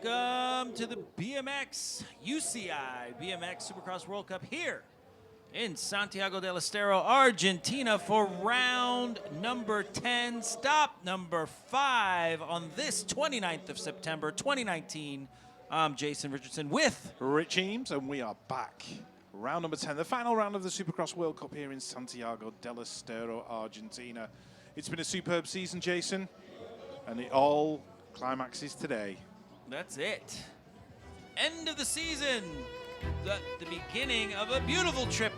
Welcome to the BMX UCI BMX Supercross World Cup here in Santiago del Estero, Argentina for round number 10, stop number 5 on this 29th of September, 2019. I'm Jason Richardson with Rich Eames, and we are back. Round number 10, the final round of the Supercross World Cup here in Santiago del Estero, Argentina. It's been a superb season, Jason, and it all climaxes today. That's it. End of the season. The beginning of a beautiful trip.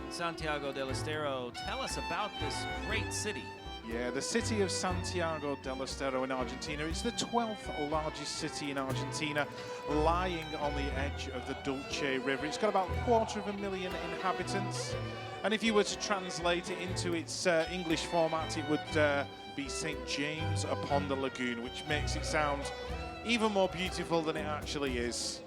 Santiago del Estero. Tell us about this great city. Yeah, the city of Santiago del Estero in Argentina. It's the 12th largest city in Argentina, lying on the edge of the Dulce River. It's got about 250,000 inhabitants. And if you were to translate it into its English format, it would be St. James upon the Lagoon, which makes it sound even more beautiful than it actually is.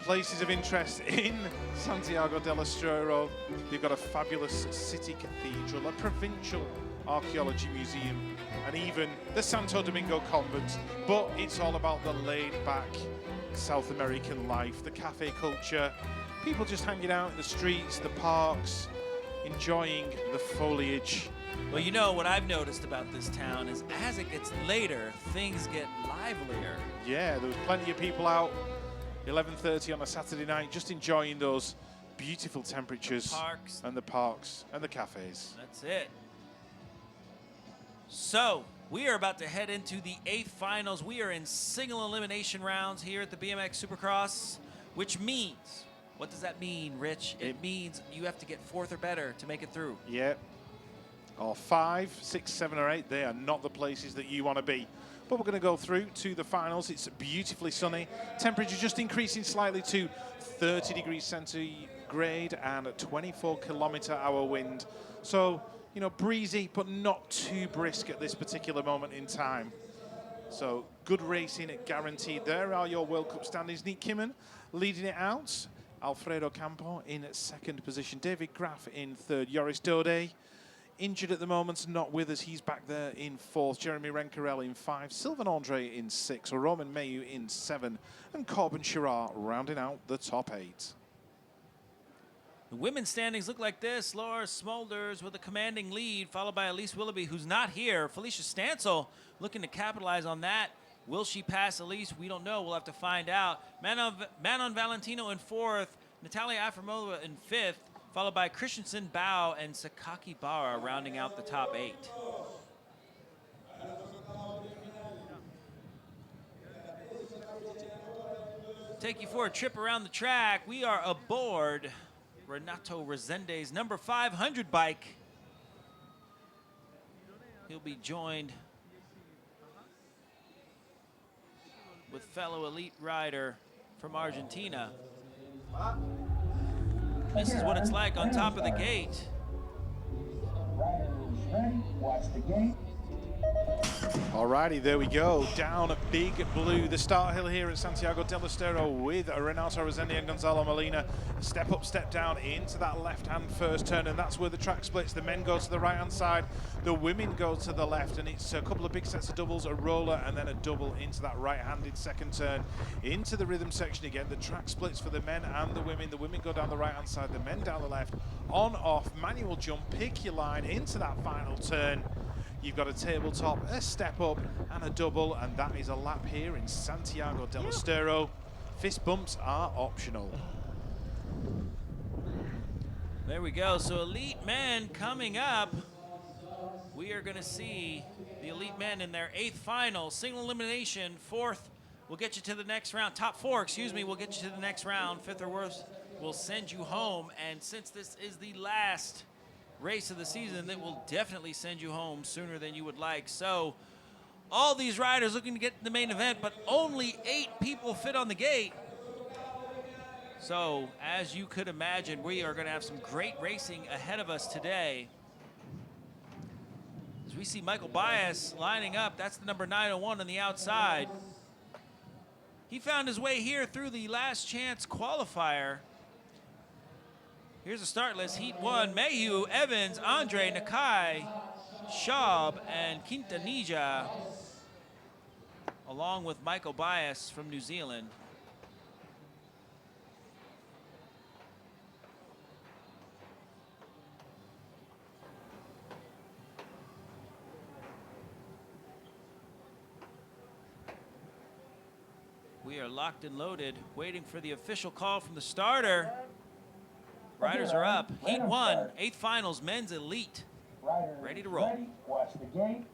Places of interest in Santiago del Estero. You've got a fabulous city cathedral, a provincial archaeology museum, and even the Santo Domingo convent. But it's all about the laid-back South American life, the cafe culture, people just hanging out in the streets, the parks, enjoying the foliage. Well, you know what I've noticed about this town is as it gets later, things get livelier. Yeah, there was plenty of people out 11:30 on a Saturday night just enjoying those beautiful temperatures. Parks. And the parks and the cafes. That's it. So, we are about to head into the 8th finals. We are in single elimination rounds here at the BMX Supercross, which means, what does that mean, Rich? It means you have to get 4th or better to make it through. Yeah. Or 5, 6, 7, or 8, they are not the places that you want to be. But we're going to go through to the finals. It's beautifully sunny. Temperature just increasing slightly to 30 degrees centigrade and a 24-kilometer-hour wind. So, you know, breezy, but not too brisk at this particular moment in time. So, good racing guaranteed. There are your World Cup standings. Nick Kimmen leading it out. Alfredo Campo in 2nd position. David Graff in 3rd. Joris Dode injured at the moment, not with us. He's back there in 4th. Jeremy Rencarel in 5. Sylvain Andre in 6. Roman Mayu in 7. And Corbin Shaw rounding out the top 8. The women's standings look like this. Laura Smulders with a commanding lead, followed by Elise Willoughby, who's not here. Felicia Stansel looking to capitalize on that. Will she pass Elise? We don't know. We'll have to find out. Manon Valentino in 4th. Natalia Afromova in 5th. Followed by Christensen, Bao, and Sakaki Bara rounding out the top 8. Take you for a trip around the track. We are aboard Renato Resende's number 500 bike. He'll be joined with fellow elite rider from Argentina. This is what it's like on top of the gate. Watch the gate. Alrighty, there we go. Down a Big Blue, the start hill here at Santiago del Estero with Renato Resende and Gonzalo Molina. Step up, step down into that left-hand first turn, and that's where the track splits. The men go to the right-hand side, the women go to the left, and it's a couple of big sets of doubles, a roller, and then a double into that right-handed second turn. Into the rhythm section again. The track splits for the men and the women. The women go down the right-hand side, the men down the left. On, off, manual jump, pick your line into that final turn. You've got a tabletop, a step up, and a double, and that is a lap here in Santiago del Estero. Fist bumps are optional. There we go. So elite men coming up. We are going to see the elite men in their 8th final. Single elimination. 4th will get you to the next round. Top 4, excuse me, will get you to the next round. 5th or worse will send you home. And since this is the last race of the season, that will definitely send you home sooner than you would like. So all these riders looking to get to the main event, but only 8 people fit on the gate. So as you could imagine, we are going to have some great racing ahead of us today. As we see Michael Bias lining up, that's the number 901 on the outside. He found his way here through the last chance qualifier. Here's the start list. Heat 1, Mayhew, Evans, Andre, Nakai, Schaub, and Quintanilla. along with Michael Bias from New Zealand. We are locked and loaded, waiting for the official call from the starter. Riders are up. Heat 1, 8th finals, men's elite. Ready to roll. Watch the gate.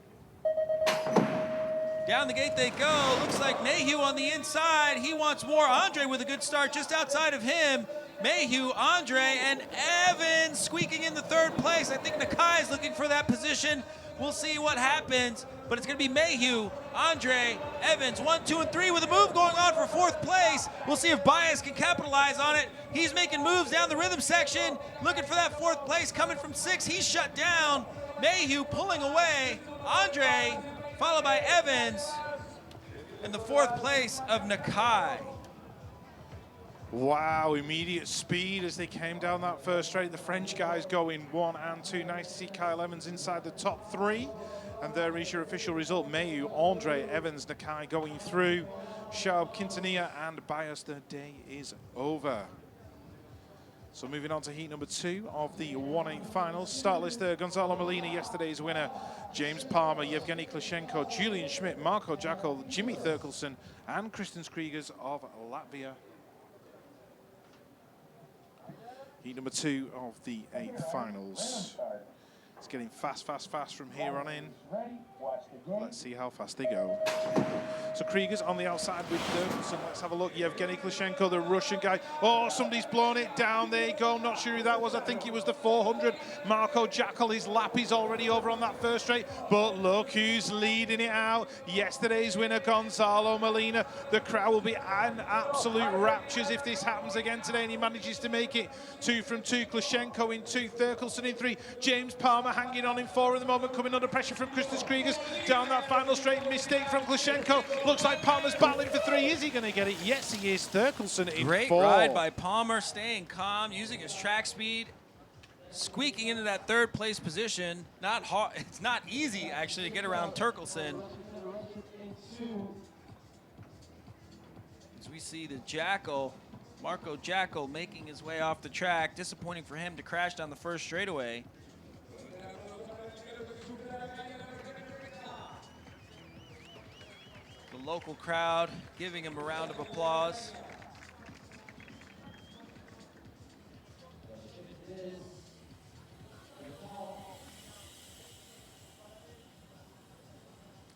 Down the gate they go. Looks like Mayhew on the inside. He wants more. Andre with a good start just outside of him. Mayhew, Andre, and Evans squeaking in the 3rd place. I think Nakai is looking for that position. We'll see what happens, but it's going to be Mayhew, Andre, Evans, 1, 2, and 3 with a move going on for 4th place. We'll see if Bias can capitalize on it. He's making moves down the rhythm section, looking for that 4th place, coming from 6. He's shut down. Mayhew pulling away. Andre, followed by Evans, in the 4th place of Nakai. Wow, immediate speed as they came down that first straight. The French guys going 1 and 2. Nice to see Kyle Evans inside the top 3. And there is your official result. Mayhew, Andre, Evans, Nakai going through. Schaub, Quintanilla, and Bias. The day is over. So moving on to heat number 2 of the 1/8 finals. Start list there, Gonzalo Molina, yesterday's winner. James Palmer, Yevgeny Klishenko, Julian Schmidt, Marko Jakol, Jimmy Thurkelson, and Kristen Kriegers of Latvia. Heat number 2 of the 8th finals. It's getting fast, fast, fast from here on in. Let's see how fast they go. So Kriegers on the outside with Thurkelson. Let's have a look. Yevgeny Klishenko, the Russian guy. Oh, somebody's blown it down. There you go. Not sure who that was. I think it was the 400. Marko Jakol, his lap is already over on that first straight. But look who's leading it out. Yesterday's winner, Gonzalo Molina. The crowd will be in absolute raptures if this happens again today and he manages to make it. 2 from 2. Klishenko in 2. Thurkelson in 3. James Palmer hanging on in 4 at the moment, coming under pressure from Kristen Kriegers. Down that final straight, mistake from Klishenko. Looks like Palmer's battling for 3. Is he going to get it? Yes, he is. Thurkelson in 4. Great ride by Palmer, staying calm, using his track speed, squeaking into that 3rd place position. Not hard. It's not easy actually to get around Thurkelson. As we see the Jakol, Marko Jakol, making his way off the track. Disappointing for him to crash down the first straightaway. The local crowd giving him a round of applause.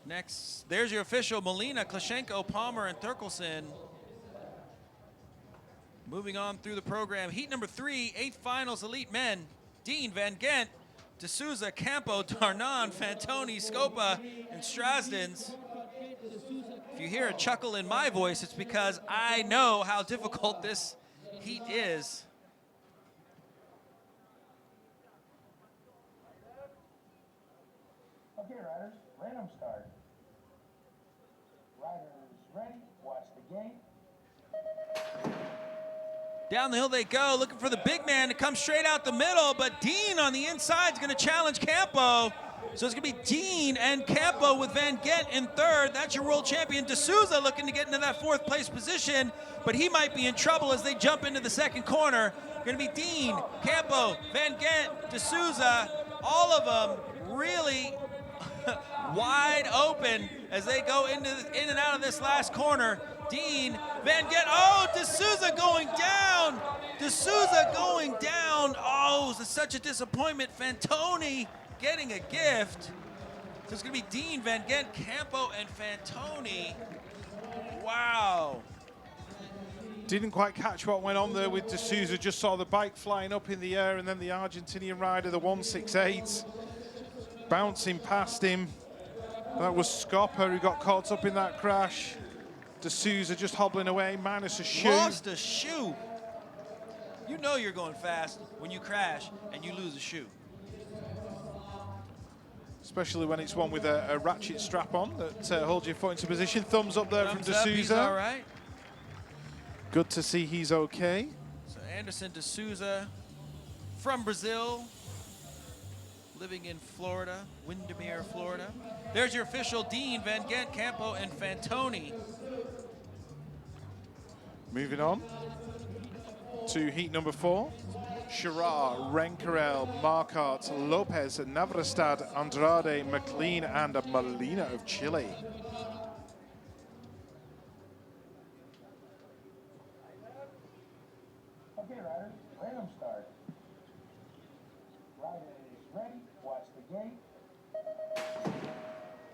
Next, there's your official Molina, Klishenko, Palmer, and Thurkelson. Moving on through the program. Heat number 3, 8th finals, elite men. Dean, Van Gent, D'Souza, Campo, Darnan, Fantoni, Scopa, and Strasdens. If you hear a chuckle in my voice, it's because I know how difficult this heat is. Okay, riders, random start. Riders ready, watch the gate. Down the hill they go, looking for the big man to come straight out the middle, but Dean on the inside is going to challenge Campo. So it's going to be Dean and Campo with Van Gent in 3rd. That's your world champion. D'Souza looking to get into that 4th place position, but he might be in trouble as they jump into the 2nd corner. Going to be Dean, Campo, Van Gent, D'Souza, all of them really wide open as they go in and out of this last corner. Dean, Van Gent, oh, D'Souza going down. D'Souza going down. Oh, it's such a disappointment. Fantoni getting a gift. So it's going to be Dean, Van Gent, Campo, and Fantoni. Wow. Didn't quite catch what went on there with D'Souza. Just saw the bike flying up in the air and then the Argentinian rider, the 168, bouncing past him. That was Scopa who got caught up in that crash. D'Souza just hobbling away, minus a shoe. Lost a shoe. You know you're going fast when you crash and you lose a shoe. Especially when it's one with a ratchet strap on that holds your foot into position. Thumbs up there from D'Souza. He's all right. Good to see he's okay. So Anderson D'Souza from Brazil. living in Florida, Windermere, Florida. There's your official Dean, Van Gent, Campo, and Fantoni. Moving on to heat number 4. Chirard, Rencarel, Marquardt, Lopez, Navrestad, Andrade, McLean, and Molina of Chile. Okay, riders, random start. Rider is ready. Watch the gate.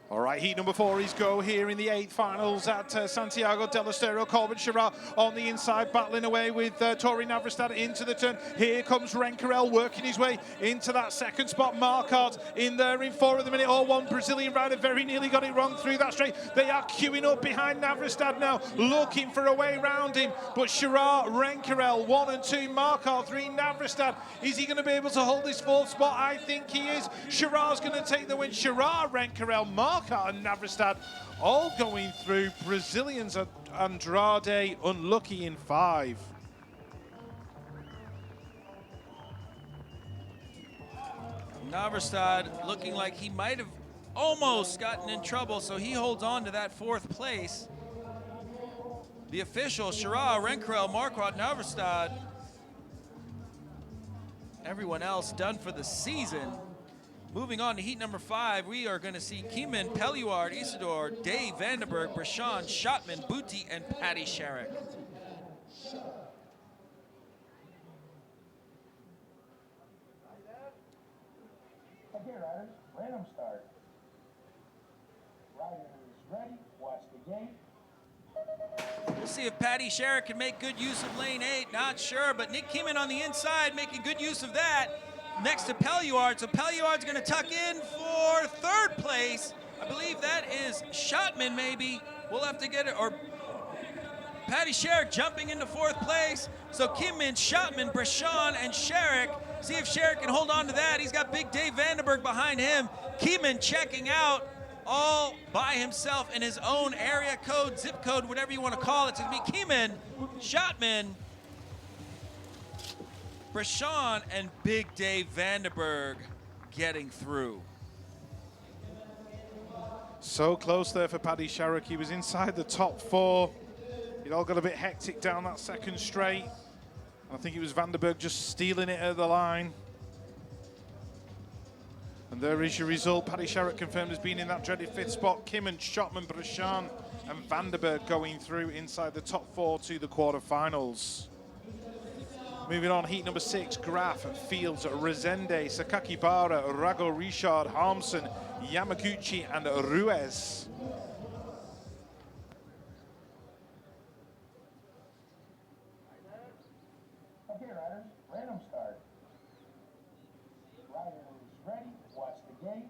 All right, heat number 4 is go here in the 8th finals at Santiago del Estero. Corbin Shaw on the inside, battling away with Tori Navrestad into the turn. Here comes Rencarel working his way into that second spot. Marquardt in there in 4 at the minute. Oh, one Brazilian rider very nearly got it wrong through that straight. They are queuing up behind Navrestad now, looking for a way round him. But Chirard, Rencarel, 1 and 2, Marquardt, 3, Navrestad. Is he going to be able to hold this 4th spot? I think he is. Chirard's going to take the win. Chirard, Rencarel, Marquardt, and Navrestad all going through. Brazilians at Andrade unlucky in 5. Navrestad looking like he might have almost gotten in trouble, so he holds on to that 4th place. The official, Chirard, Rencarel, Marquardt, Navrestad. Everyone else done for the season. Moving on to heat number 5, we are going to see Kieman, Pelluard, Isidore, Dave Vandenberg, Brashan, Schottman, Booty, and Patty Sherrick. Okay, riders, random start. Rider is ready. Watch the gate. We'll see if Patty Sherrick can make good use of lane 8. Not sure, but Nick Kieman on the inside making good use of that. Next to Pelluard, so Pelluard's going to tuck in for 3rd place. I believe that is Schottman, maybe. We'll have to get it, or Patty Sherrick jumping into 4th place. So Kieman, Schottman, Brashan, and Sherrick. See if Sherrick can hold on to that. He's got big Dave Vandenberg behind him. Kieman checking out all by himself in his own area code, zip code, whatever you want to call it. It's going to be Kieman, Schottman, Brashan, and Big Dave Vandenberg getting through. So close there for Paddy Sherrick. He was inside the top 4. It all got a bit hectic down that second straight. I think it was Vandenberg just stealing it at the line. And there is your result. Paddy Sherrick confirmed as being in that dreaded 5th spot. Kieman, Schottman, Brashan, and Vandenberg going through inside the top 4 to the quarterfinals. Moving on, heat number 6, Graf, Fields, Resende, Sakakibara, Rago, Richard, Harmsen, Yamaguchi, and Ruiz. Okay, riders, random start. Rider is ready. Watch the gate.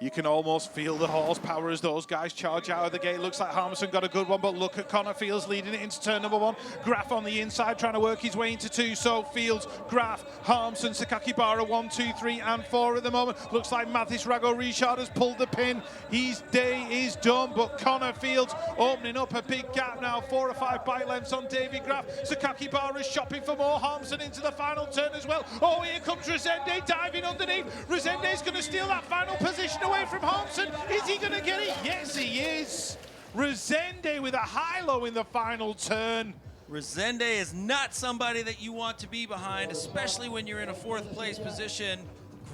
You can almost feel the horsepower as those guys charge out of the gate. Looks like Harmsen got a good one, but look at Connor Fields leading it into turn number 1. Graf on the inside trying to work his way into 2. So Fields, Graf, Harmsen, Sakakibara 1, 2, 3, and 4 at the moment. Looks like Mathis Rago Richard has pulled the pin. His day is done, but Connor Fields opening up a big gap now. 4 or 5 bike lengths on David Graf. Sakakibara is shopping for more. Harmsen into the final turn as well. Oh, here comes Resende diving underneath. Resende's going to steal that final position away from Harmsen. Is he going to get it? Yes, he is. Resende with a high-low in the final turn. Resende is not somebody that you want to be behind, especially when you're in a 4th place position.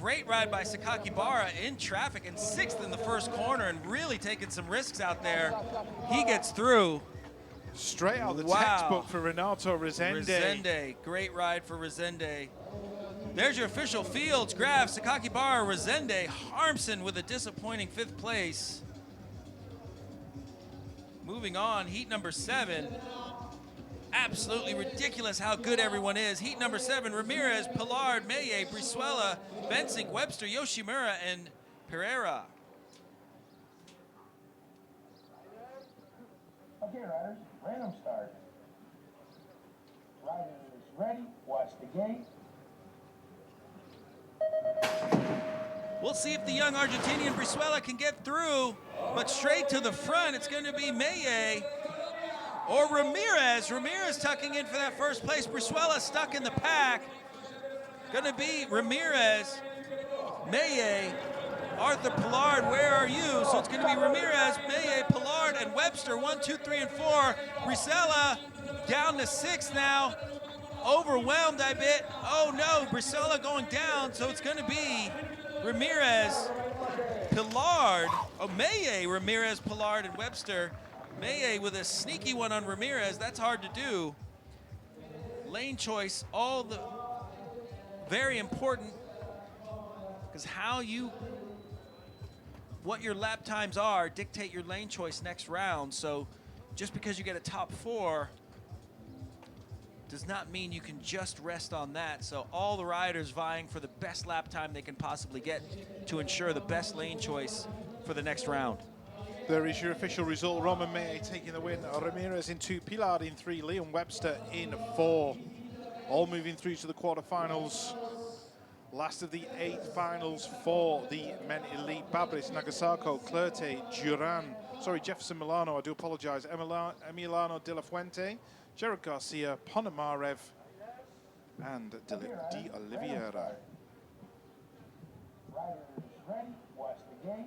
Great ride by Sakakibara in traffic and 6th in the first corner and really taking some risks out there. He gets through. Straight out the Wow. textbook for Renato Resende. Resende, great ride for Resende. There's your official Fields, Graf, Sakakibara, Resende, Harmsen with a disappointing 5th place. Moving on, heat number 7. Absolutely ridiculous how good everyone is. Heat number 7, Ramirez, Pillard, Maye, Brizuela, Bensink, Webster, Yoshimura, and Pereira. Okay, riders, random start. Rider is ready. Watch the gate. We'll see if the young Argentinian Brizuela can get through, but straight to the front, it's going to be Maye or Ramirez. Ramirez tucking in for that 1st place. Brizuela stuck in the pack. Gonna be Ramirez, Maye, Arthur Pillard, where are you? So it's gonna be Ramirez, Maye, Pillard, and Webster, 1, 2, 3, and 4. Brisella down to 6 now. Overwhelmed, I bet. Oh no, Brisella going down, so it's gonna be Ramirez, Pillard, Maye, Ramirez, Pillard, and Webster. Maye with a sneaky one on Ramirez. That's hard to do. Lane choice, all the very important, because what your lap times are dictate your lane choice next round. So just because you get a top 4 does not mean you can just rest on that. So all the riders vying for the best lap time they can possibly get to ensure the best lane choice for the next round. There is your official result. Roman Maye taking the win. Ramirez in 2, Pillard in 3, Leon Webster in 4. All moving through to the quarterfinals. Last of the 8 finals for the men elite. Babris, Nagasako, Clerte, Jefferson Milano, I do apologize. Emiliano De La Fuente, Jared Garcia, Ponomarev, and De Oliveira. Riders ready, watch the gate.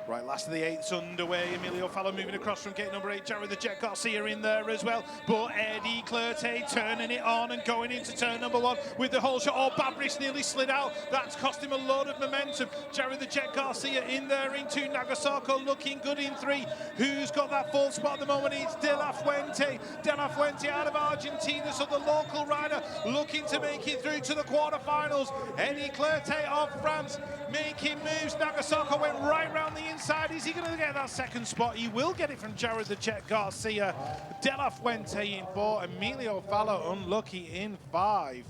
Right, last of the 8's underway. Emilio Fallo moving across from gate number 8. Jared the Jet Garcia in there as well. But Eddie Clerte turning it on and going into turn number 1 with the whole shot. Oh, Babris nearly slid out. That's cost him a load of momentum. Jared the Jet Garcia in there in 2. Nagasako looking good in 3. Who's got that 4th spot at the moment? It's De La Fuente. De La Fuente out of Argentina, so the local rider looking to make it through to the quarterfinals. Eddie Clerte of France making moves. Nagasako went right round the inside. Is he going to get that 2nd spot? He will get it from Jared the Jet Garcia. De La Fuente in 4. Emilio Fallo unlucky in 5.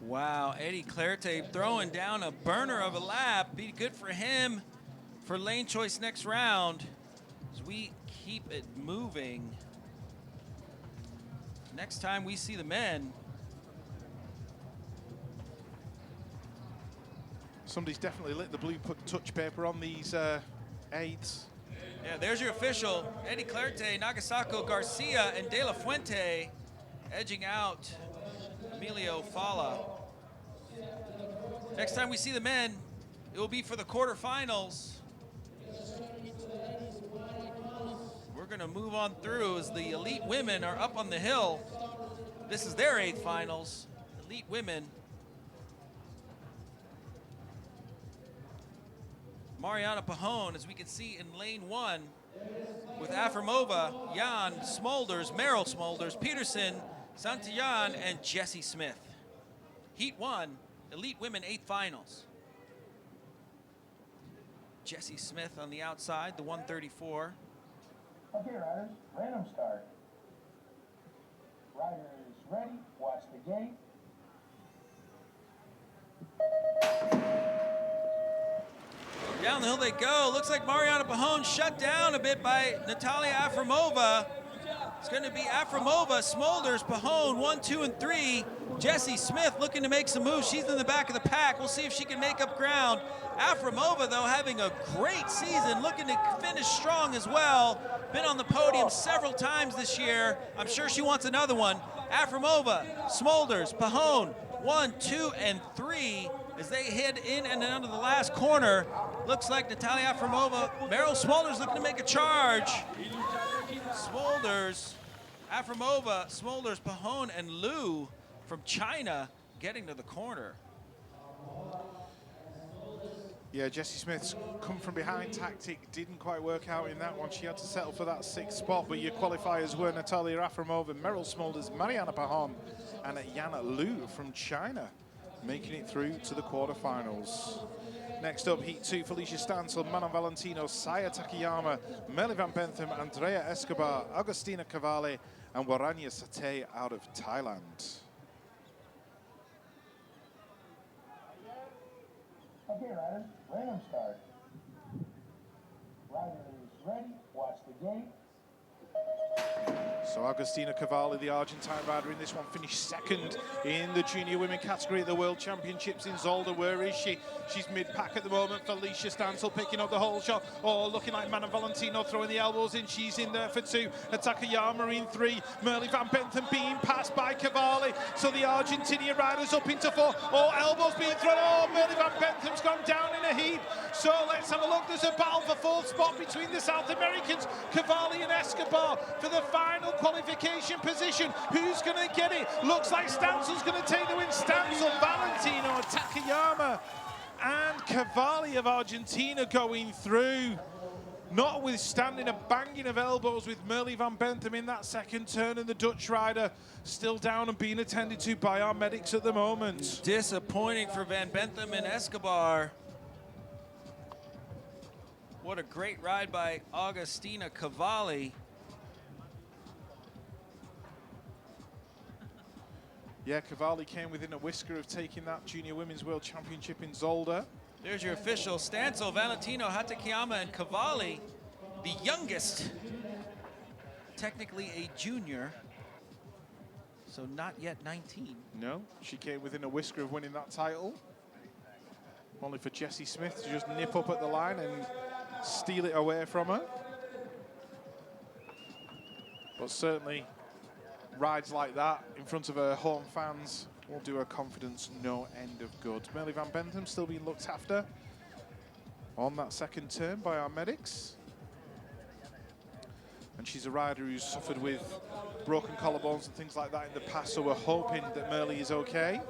Wow, Eddie Clerte throwing down a burner of a lap. Be good for him for lane choice next round as we keep it moving. Next time we see the men, Somebody's definitely lit the blue touch paper on these 8s. yeah, there's your official. Eddie Clerte, Nagasako, Garcia, and De La Fuente edging out Emilio Falla. Next time we see the men, it will be for the quarterfinals. We're gonna move on through as the elite women are up on the hill. This is their 8th finals. Elite women. Mariana Pajón, as we can see in lane 1, with Afrimova, Jan Smolders, Meryl Smolders, Peterson, Santillan, and Jessie Smith. Heat 1, elite women 8th finals. Jessie Smith on the outside, the 134. Okay, riders, random start. Riders ready, watch the gate. Down the hill they go. Looks like Mariana Pajón shut down a bit by Natalia Afrimova. It's going to be Afrimova, Smolders, Pajón, 1, 2, and 3. Jessie Smith looking to make some moves. She's in the back of the pack. We'll see if she can make up ground. Afrimova, though, having a great season, looking to finish strong as well. Been on the podium several times this year. I'm sure she wants another one. Afrimova, Smolders, Pajón, 1, 2, and 3 as they head in and out of the last corner. Looks like Natalia Afrimova, Meryl Smolders looking to make a charge. Smolders, Afrimova, Smolders, Pajón, and Liu from China getting to the corner. Yeah, Jessie Smith's come from behind tactic didn't quite work out in that one. She had to settle for that 6th spot, but your qualifiers were Natalia Afrimova, Meryl Smolders, Mariana Pajón, and Yana Liu from China, making it through to the quarterfinals. Next up, Heat 2, Felicia Stansel, Manon Valentino, Saya Takayama, Merle Van Bentham, Andrea Escobar, Agustina Cavalli, and Waranya Sateh out of Thailand. Okay, riders, random start. Riders ready, watch the gate. So So Agustina Cavalli, the Argentine rider in this one, finished second in the junior women category at the World Championships in Zolder. Where is she? She's mid-pack at the moment. Felicia Stansel picking up the whole shot. Oh, looking like Mana Valentino throwing the elbows in. She's in there for 2. Takayama in 3. Merle Van Bentham being passed by Cavalli. So the Argentinian riders up into 4. Oh, elbows being thrown. Oh, Merle Van Bentham's gone down in a heap. So let's have a look. There's a battle for 4th spot between the South Americans, Cavalli and Escobar, for the final qualification position. Who's going to get it? Looks like Stansel's going to take the win. Stansel, Valentino, Takayama, and Cavalli of Argentina going through. Notwithstanding a banging of elbows with Merle Van Bentham in that second turn, and the Dutch rider still down and being attended to by our medics at the moment. Disappointing for Van Bentham and Escobar. What a great ride by Agustina Cavalli. Yeah, Cavalli came within a whisker of taking that Junior Women's World Championship in Zolder. There's your official. Stansel, Valentino, Hatakeyama, and Cavalli, the youngest. Technically a junior, so not yet 19. No, she came within a whisker of winning that title. Only for Jessie Smith to just nip up at the line and steal it away from her. But certainly, rides like that in front of her home fans will do her confidence no end of good. Merle Van Bentham still being looked after on that second turn by our medics. And she's a rider who's suffered with broken collarbones and things like that in the past, so we're hoping that Merle is okay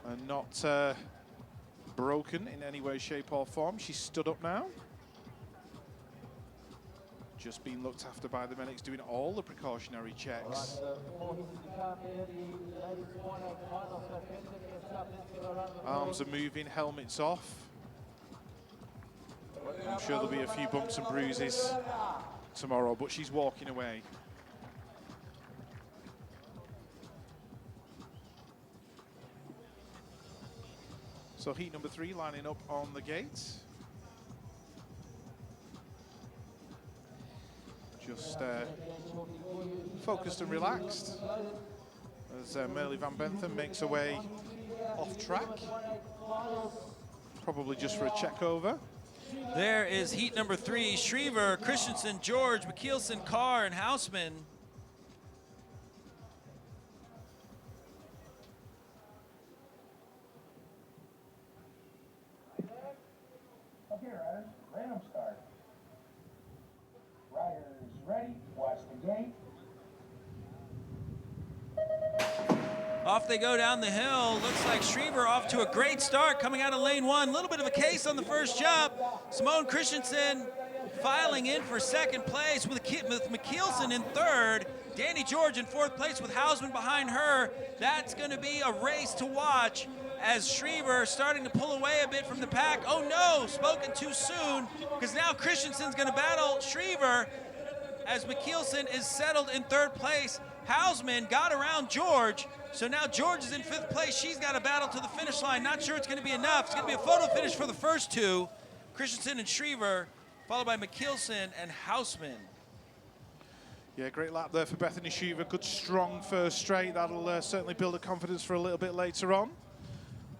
and not broken in any way, shape or form. She's stood up now. Just being looked after by the medics, doing all the precautionary checks. Arms are moving, helmets off. I'm sure there'll be a few bumps and bruises tomorrow, but she's walking away. So heat number 3 lining up on the gate. Just focused and relaxed as Merle Van Bentham makes her way off track. Probably just for a check over. There is heat number 3, Shriver, Christensen, George, McKeelson, Carr, and Houseman. Okay, riders, random start. Riders ready, watch the gate. Off they go down the hill. Looks like Shriver off to a great start coming out of lane 1. A little bit of a case on the first jump. Simone Christensen filing in for second place with McKeelson in third. Danny George in 4th place with Houseman behind her. That's going to be a race to watch as Shriver starting to pull away a bit from the pack. Oh no, spoken too soon, because now Christensen's going to battle Shriver as McKeelson is settled in 3rd place. Houseman got around George, so now George is in 5th place. She's got a battle to the finish line. Not sure it's going to be enough. It's going to be a photo finish for the first 2, Christensen and Shriver, followed by McKeelson and Houseman. Yeah, great lap there for Bethany Shriver. Good, strong first straight. That'll certainly build her confidence for a little bit later on.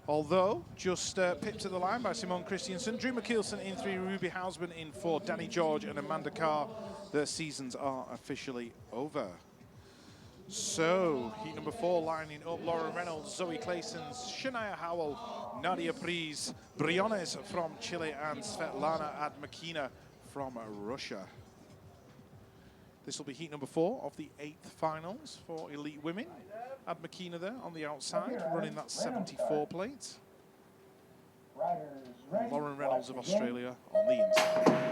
Although, just pipped to the line by Simone Christensen. Drew McKeelson in 3, Ruby Houseman in 4, Danny George and Amanda Carr. Their seasons are officially over. So, heat number 4 lining up: Lauren Reynolds, Zoe Claessens, Shania Howell, Nadia Priz, Briones from Chile, and Svetlana Admakina from Russia. This will be heat number 4 of the 8th finals for elite women. Admakina there on the outside, running that 74 plate. Riders ready, Lauren Reynolds of watch the gate. Australia on the inside.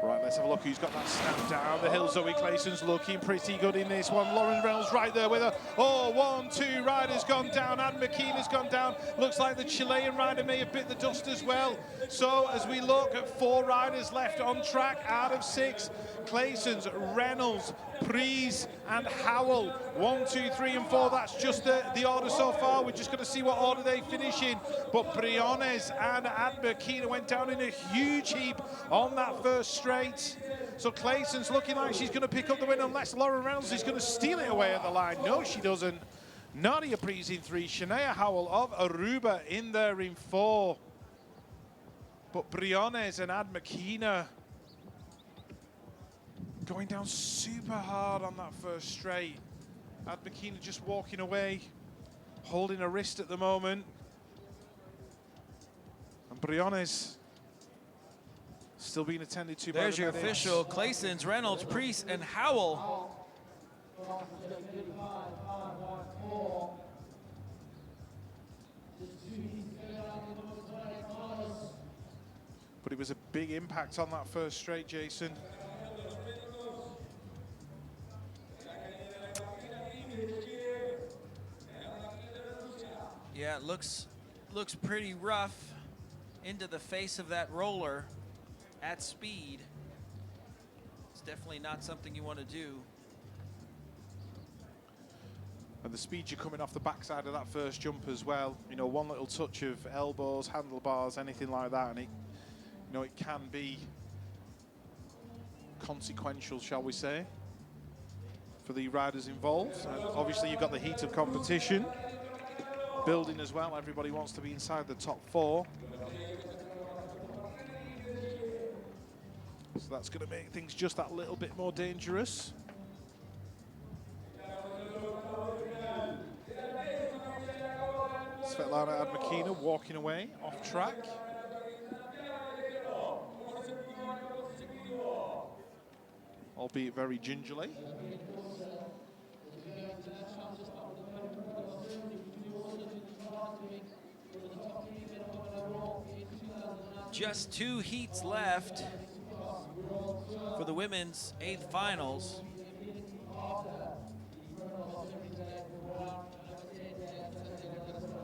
Right, let's have a look who's got that snap down the hill. Zoe Claessens looking pretty good in this one. Lauren Reynolds right there with her. Oh, 1, 2 riders gone down. Anne McKean has gone down. Looks like the Chilean rider may have bit the dust as well. So as we look at 4 riders left on track out of 6, Claessens, Reynolds, Priz and Howell. 1, 2, 3 and 4. That's just the order so far. We're just going to see what order they finish in. But Briones and Admakina went down in a huge heap on that first straight. straight. So Clayton's looking like she's going to pick up the win unless Lauren Reynolds is going to steal it away at the line. No, she doesn't. Nadia Priest in 3, Shania Howell of Aruba in there in 4. But Briones and Ad Makina going down super hard on that first straight. Ad Makina just walking away, holding her wrist at the moment. And Briones still being attended to by the There's your medics. official. Claysons, Reynolds, Priest, and Howell. But it was a big impact on that first straight, Jason. Yeah, it looks pretty rough into the face of that roller at speed. It's definitely not something you want to do. And the speed you're coming off the backside of that first jump as well. You know, one little touch of elbows, handlebars, anything like that, and it, you know, it can be consequential, shall we say, for the riders involved. And obviously, you've got the heat of competition building as well. Everybody wants to be inside the top 4. So that's going to make things just that little bit more dangerous. Svetlana Admakina walking away off track. Albeit very gingerly. Just 2 heats left for the women's 8th finals.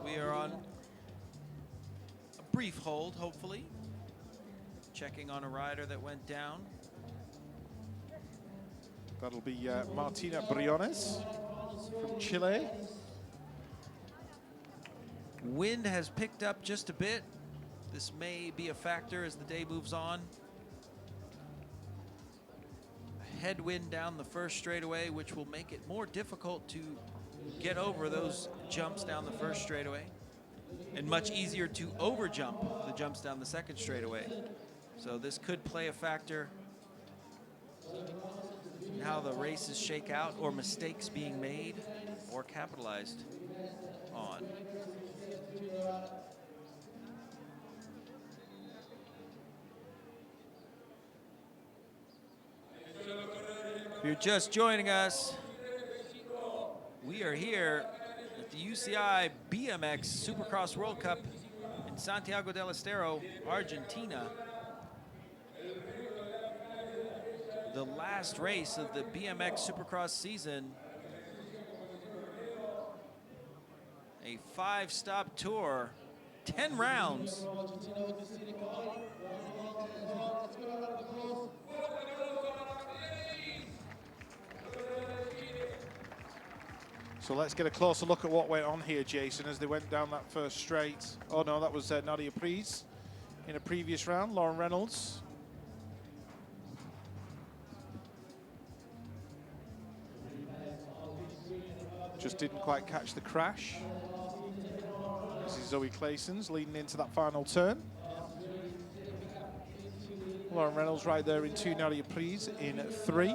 We are on a brief hold, hopefully. Checking on a rider that went down. That'll be Martina Briones from Chile. Wind has picked up just a bit. This may be a factor as the day moves on. Headwind down the first straightaway, which will make it more difficult to get over those jumps down the first straightaway, and much easier to overjump the jumps down the second straightaway. So this could play a factor in how the races shake out, or mistakes being made or capitalized on. If you're just joining us, we are here at the UCI BMX Supercross World Cup in Santiago del Estero, Argentina. The last race of the BMX Supercross season. A 5-stop tour, 10 rounds. So let's get a closer look at what went on here, Jason, as they went down that first straight. Oh no, that was Nadia Priest in a previous round. Lauren Reynolds. Just didn't quite catch the crash. This is Zoe Claysons leading into that final turn. Lauren Reynolds right there in 2, Nadia Priest in 3.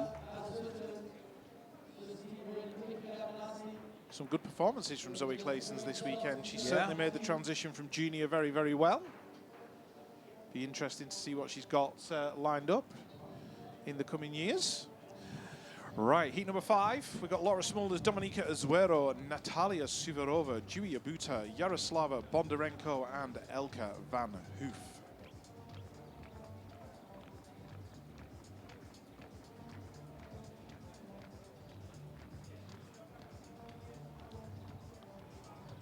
Some good performances from Zoe Claysons this weekend. She certainly made the transition from junior very, very well. Be interesting to see what she's got lined up in the coming years. Right, heat number 5. We've got Laura Smulders, Dominika Azuero, Natalia Suvorova, Julia Buta, Yaroslava Bondarenko, and Elke van Hoof.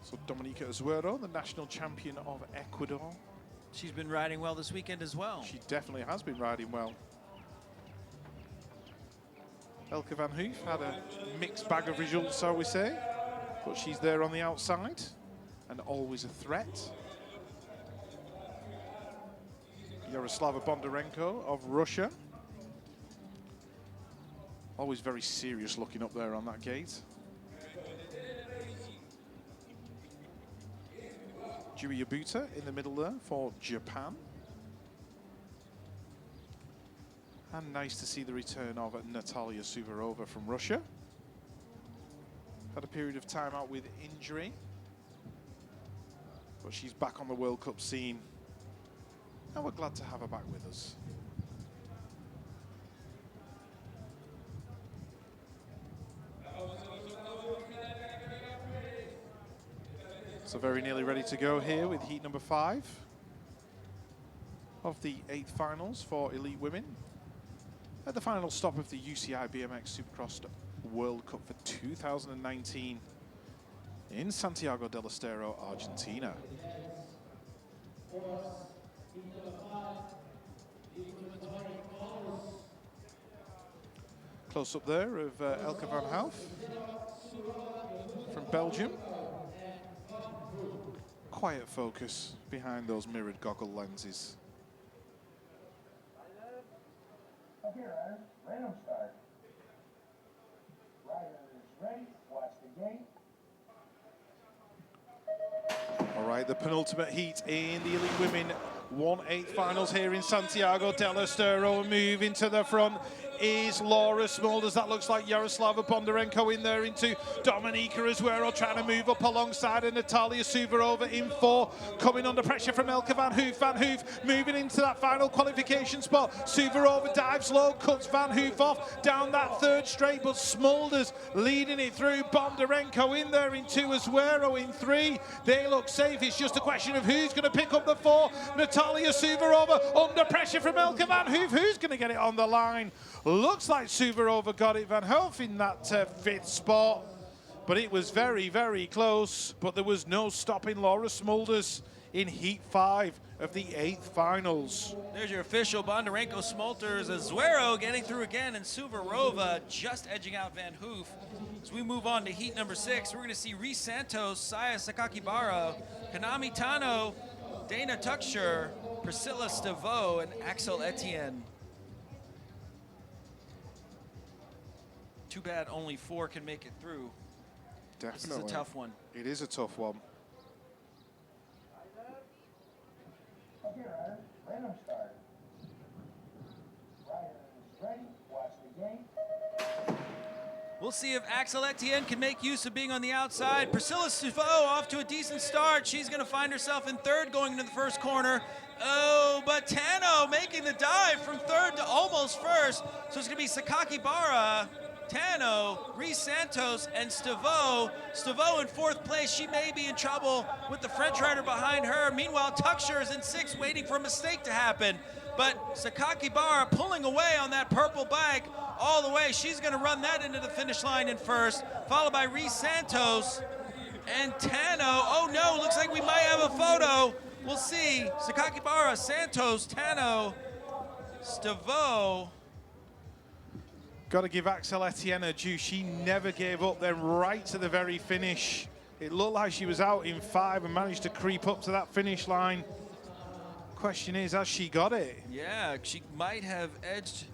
So Dominika Azuero, the national champion of Ecuador. She's been riding well this weekend as well. She definitely has been riding well. Elke van Hoof had a mixed bag of results, so we say, but she's there on the outside and always a threat. Yaroslava Bondarenko of Russia. Always very serious looking up there on that gate. Juri Yabuta in the middle there for Japan. And nice to see the return of Natalia Suvorova from Russia. Had a period of time out with injury, but she's back on the World Cup scene, and we're glad to have her back with us. So very nearly ready to go here with heat number 5 of the 8th finals for elite women. At the final stop of the UCI BMX Supercross World Cup for 2019 in Santiago del Estero, Argentina. Close up there of Elke van Hoof from Belgium. Quiet focus behind those mirrored goggle lenses. Okay, riders, random start. Riders ready, watch the gate. All right, the penultimate heat in the elite women 1/8 finals here in Santiago del Estero. Moving to the front is Laura Smulders. That looks like Yaroslava Bondarenko in there into Dominika Azuero, trying to move up alongside of Natalia Suvorova in 4. Coming under pressure from Elke van Hoof. Van Hoof moving into that final qualification spot. Suvorova dives low, cuts Van Hoof off down that 3rd straight, but Smulders leading it through. Bondarenko in there in 2, Azuero in 3. They look safe. It's just a question of who's going to pick up the 4. Natalia Suvorova under pressure from Elke van Hoof. Who's going to get it on the line? Looks like Suvorova got it. Van Hoof in that 5th spot, but it was very, very close. But there was no stopping Laura Smulders in heat 5 of the 8th finals. There's your official Bondarenko, Smolters, Azuero getting through again, and Suvorova just edging out Van Hoof. As we move on to heat number 6, we're going to see Reese Santos, Saya Sakakibara, Kanami Tano, Dana Tuxer, Priscilla Stavo, and Axel Etienne. Too bad only 4 can make it through. Definitely. This is a tough one. It is a tough one. Okay, riders, random start. Riders ready, watch the gate. We'll see if Axel Etienne can make use of being on the outside. Priscilla Stavo off to a decent start. She's going to find herself in 3rd going into the 1st corner. Oh, but Tano making the dive from 3rd to almost 1st. So it's going to be Sakakibara, Tano, Reese Santos, and Stavo. Stavo in 4th place. She may be in trouble with the French rider behind her. Meanwhile, Tuxer is in 6th, waiting for a mistake to happen. But Sakakibara pulling away on that purple bike all the way. She's going to run that into the finish line in 1st, followed by Reese Santos and Tano. Oh no, looks like we might have a photo. We'll see. Sakakibara, Santos, Tano, Stavo. Got to give Axel Etienne a due. She never gave up, then right to the very finish. It looked like she was out in 5 and managed to creep up to that finish line. Question is, has she got it? Yeah, she might have edged.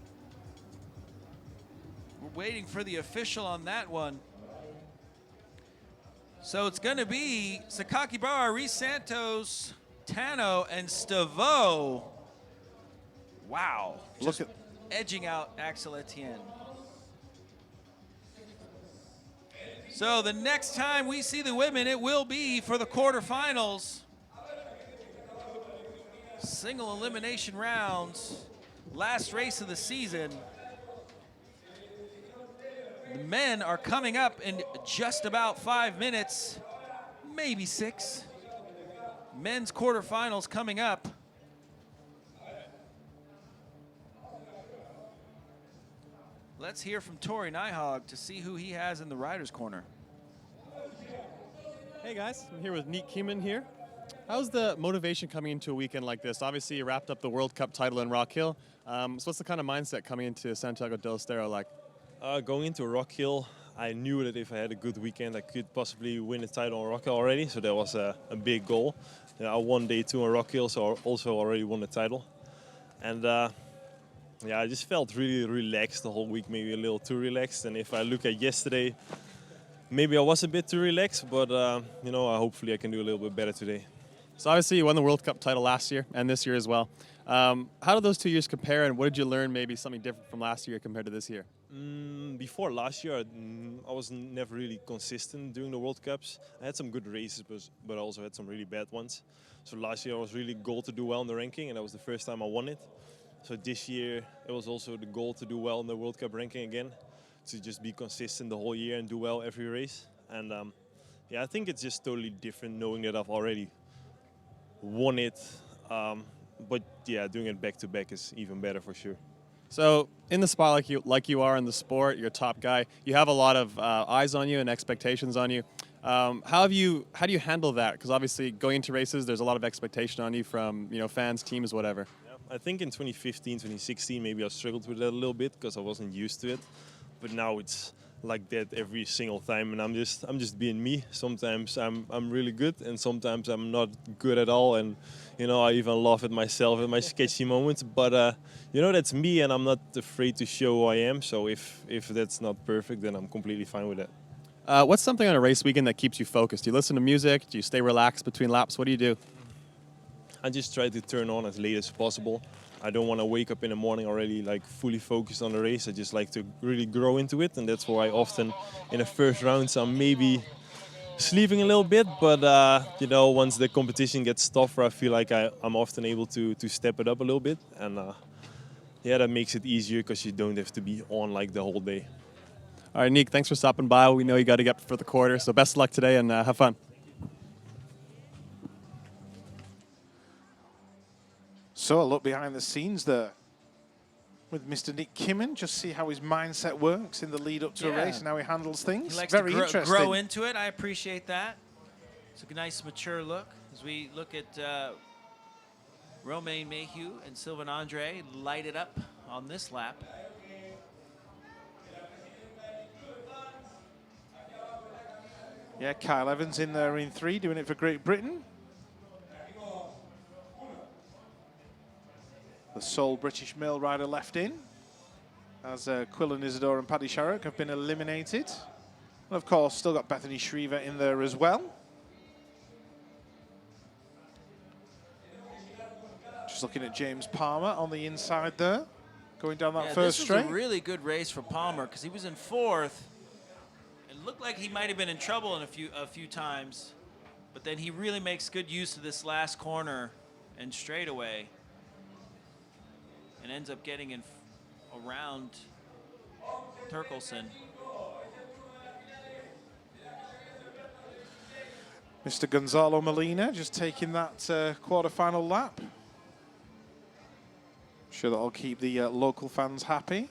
We're waiting for the official on that one. So it's going to be Sakakibara, Reese Santos, Tano, and Stavo. Wow. Look at edging out Axel Etienne. So the next time we see the women, it will be for the quarterfinals. Single elimination rounds, last race of the season. The men are coming up in just about 5 minutes, maybe 6. Men's quarterfinals coming up. Let's hear from Tori Nyhog to see who he has in the rider's corner. Hey guys, I'm here with Neat Kieman here. How's the motivation coming into a weekend like this? Obviously, you wrapped up the World Cup title in Rock Hill. So what's the kind of mindset coming into Santiago del Estero like? Going into Rock Hill, I knew that if I had a good weekend, I could possibly win the title on Rock Hill already. So that was a big goal. I won day 2 on Rock Hill, so I also already won the title. And Yeah, I just felt really relaxed the whole week, maybe a little too relaxed. And if I look at yesterday, maybe I was a bit too relaxed, but you know, hopefully I can do a little bit better today. So obviously you won the World Cup title last year and this year as well. How do those 2 years compare, and what did you learn maybe something different from last year compared to this year? Before last year, I was never really consistent during the World Cups. I had some good races, but I also had some really bad ones. So last year I was really goal to do well in the ranking, and that was the first time I won it. So this year it was also the goal to do well in the World Cup ranking again, to just be consistent the whole year and do well every race. And yeah, I think it's just totally different knowing that I've already won it. But yeah, doing it back to back is even better for sure. So in the spot like you are in the sport, you're a top guy. You have a lot of eyes on you and expectations on you. How do you handle that? Because obviously going into races, there's a lot of expectation on you from fans, teams, whatever. Yeah, I think in 2015, 2016, maybe I struggled with that a little bit because I wasn't used to it. But now it's like that every single time, and I'm just being me. Sometimes I'm really good, and sometimes I'm not good at all, and I even laugh at myself at my sketchy moments. But that's me, and I'm not afraid to show who I am. So if that's not perfect, then I'm completely fine with that. What's something on a race weekend that keeps you focused? Do you listen to music? Do you stay relaxed between laps? What do you do? I just try to turn on as late as possible. I don't want to wake up in the morning already like fully focused on the race. I just like to really grow into it, and that's why often in the first rounds I'm maybe sleeping a little bit. But once the competition gets tougher, I feel like I'm often able to step it up a little bit, and yeah, that makes it easier because you don't have to be on like the whole day. All right, Nick, thanks for stopping by. We know you got to get for the quarter, so best of luck today and have fun. So a look behind the scenes there with Mr. Nick Kimmin, just see how his mindset works in the lead up to a race and how he handles things. He likes Very to interesting. grow into it. I appreciate that. It's a nice, mature look as we look at Romain Mayhew and Sylvain Andre light it up on this lap. Yeah, Kyle Evans in there in 3, doing it for Great Britain. The sole British male rider left in, as Quillan Isidore and Paddy Sharrock have been eliminated. And of course, still got Bethany Shriever in there as well. Just looking at James Palmer on the inside there, going down that first straight. This was a really good race for Palmer because he was in 4th. It looked like he might have been in trouble in a few times, but then he really makes good use of this last corner and straightaway, and ends up getting in around Terkelson. Mr. Gonzalo Molina just taking that quarterfinal lap. Sure that'll keep the local fans happy.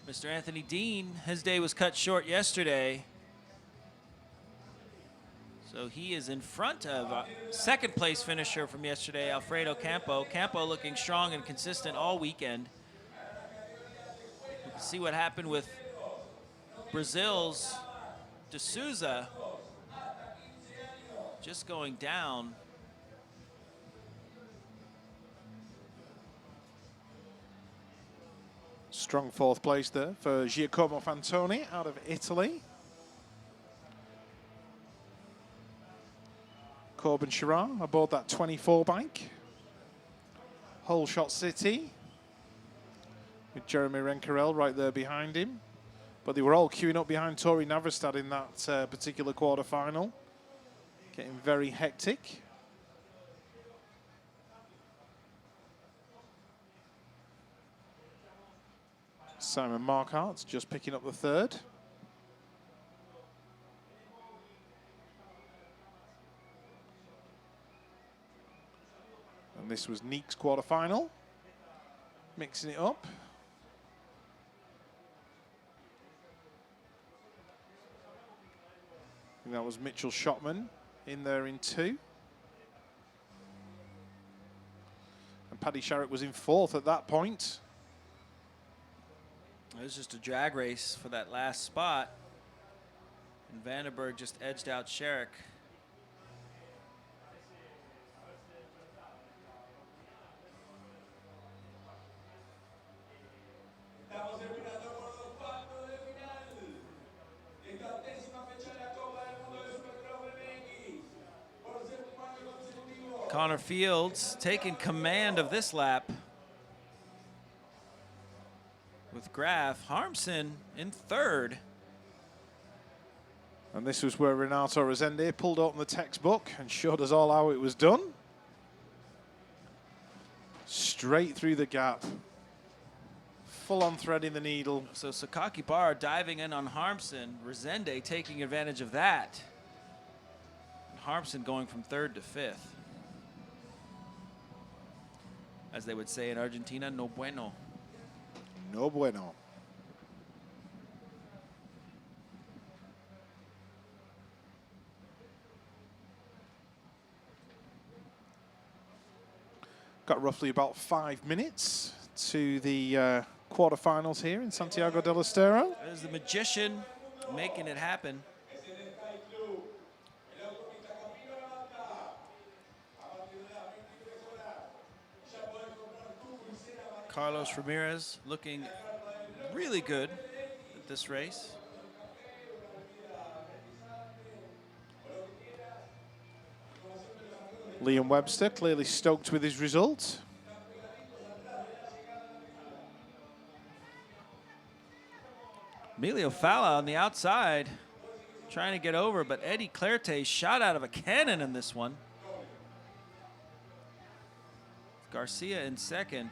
Mr. Anthony Dean, his day was cut short yesterday. So he is in front of second place finisher from yesterday, Alfredo Campo. Campo looking strong and consistent all weekend. We can see what happened with Brazil's De Souza just going down. Strong 4th place there for Giacomo Fantoni out of Italy. Corbin Shaw aboard that 24 bike. Whole Shot City with Jeremy Rencarel right there behind him. But they were all queuing up behind Tori Navrestad in that particular quarterfinal. Getting very hectic. Simon Marquardt just picking up the 3rd. And this was Nick's quarterfinal. Mixing it up. And that was Mitchell Shotman in there in 2. And Paddy Sharrock was in 4th at that point. It was just a drag race for that last spot. And Vandenberg just edged out Sherrick. Connor Fields taking command of this lap with Graf. Harmson in third. And this was where Renato Resende pulled open the textbook and showed us all how it was done. Straight through the gap. Full on threading the needle. So Sakaki Bar diving in on Harmson. Resende taking advantage of that. And Harmson going from third to fifth. As they would say in Argentina, no bueno. No bueno. Got roughly about 5 minutes to the quarterfinals here in Santiago del Estero. There's the magician making it happen. Carlos Ramirez looking really good at this race. Liam Webster clearly stoked with his result. Emilio Falla on the outside trying to get over, but Eddie Clerté shot out of a cannon in this one. Garcia in second.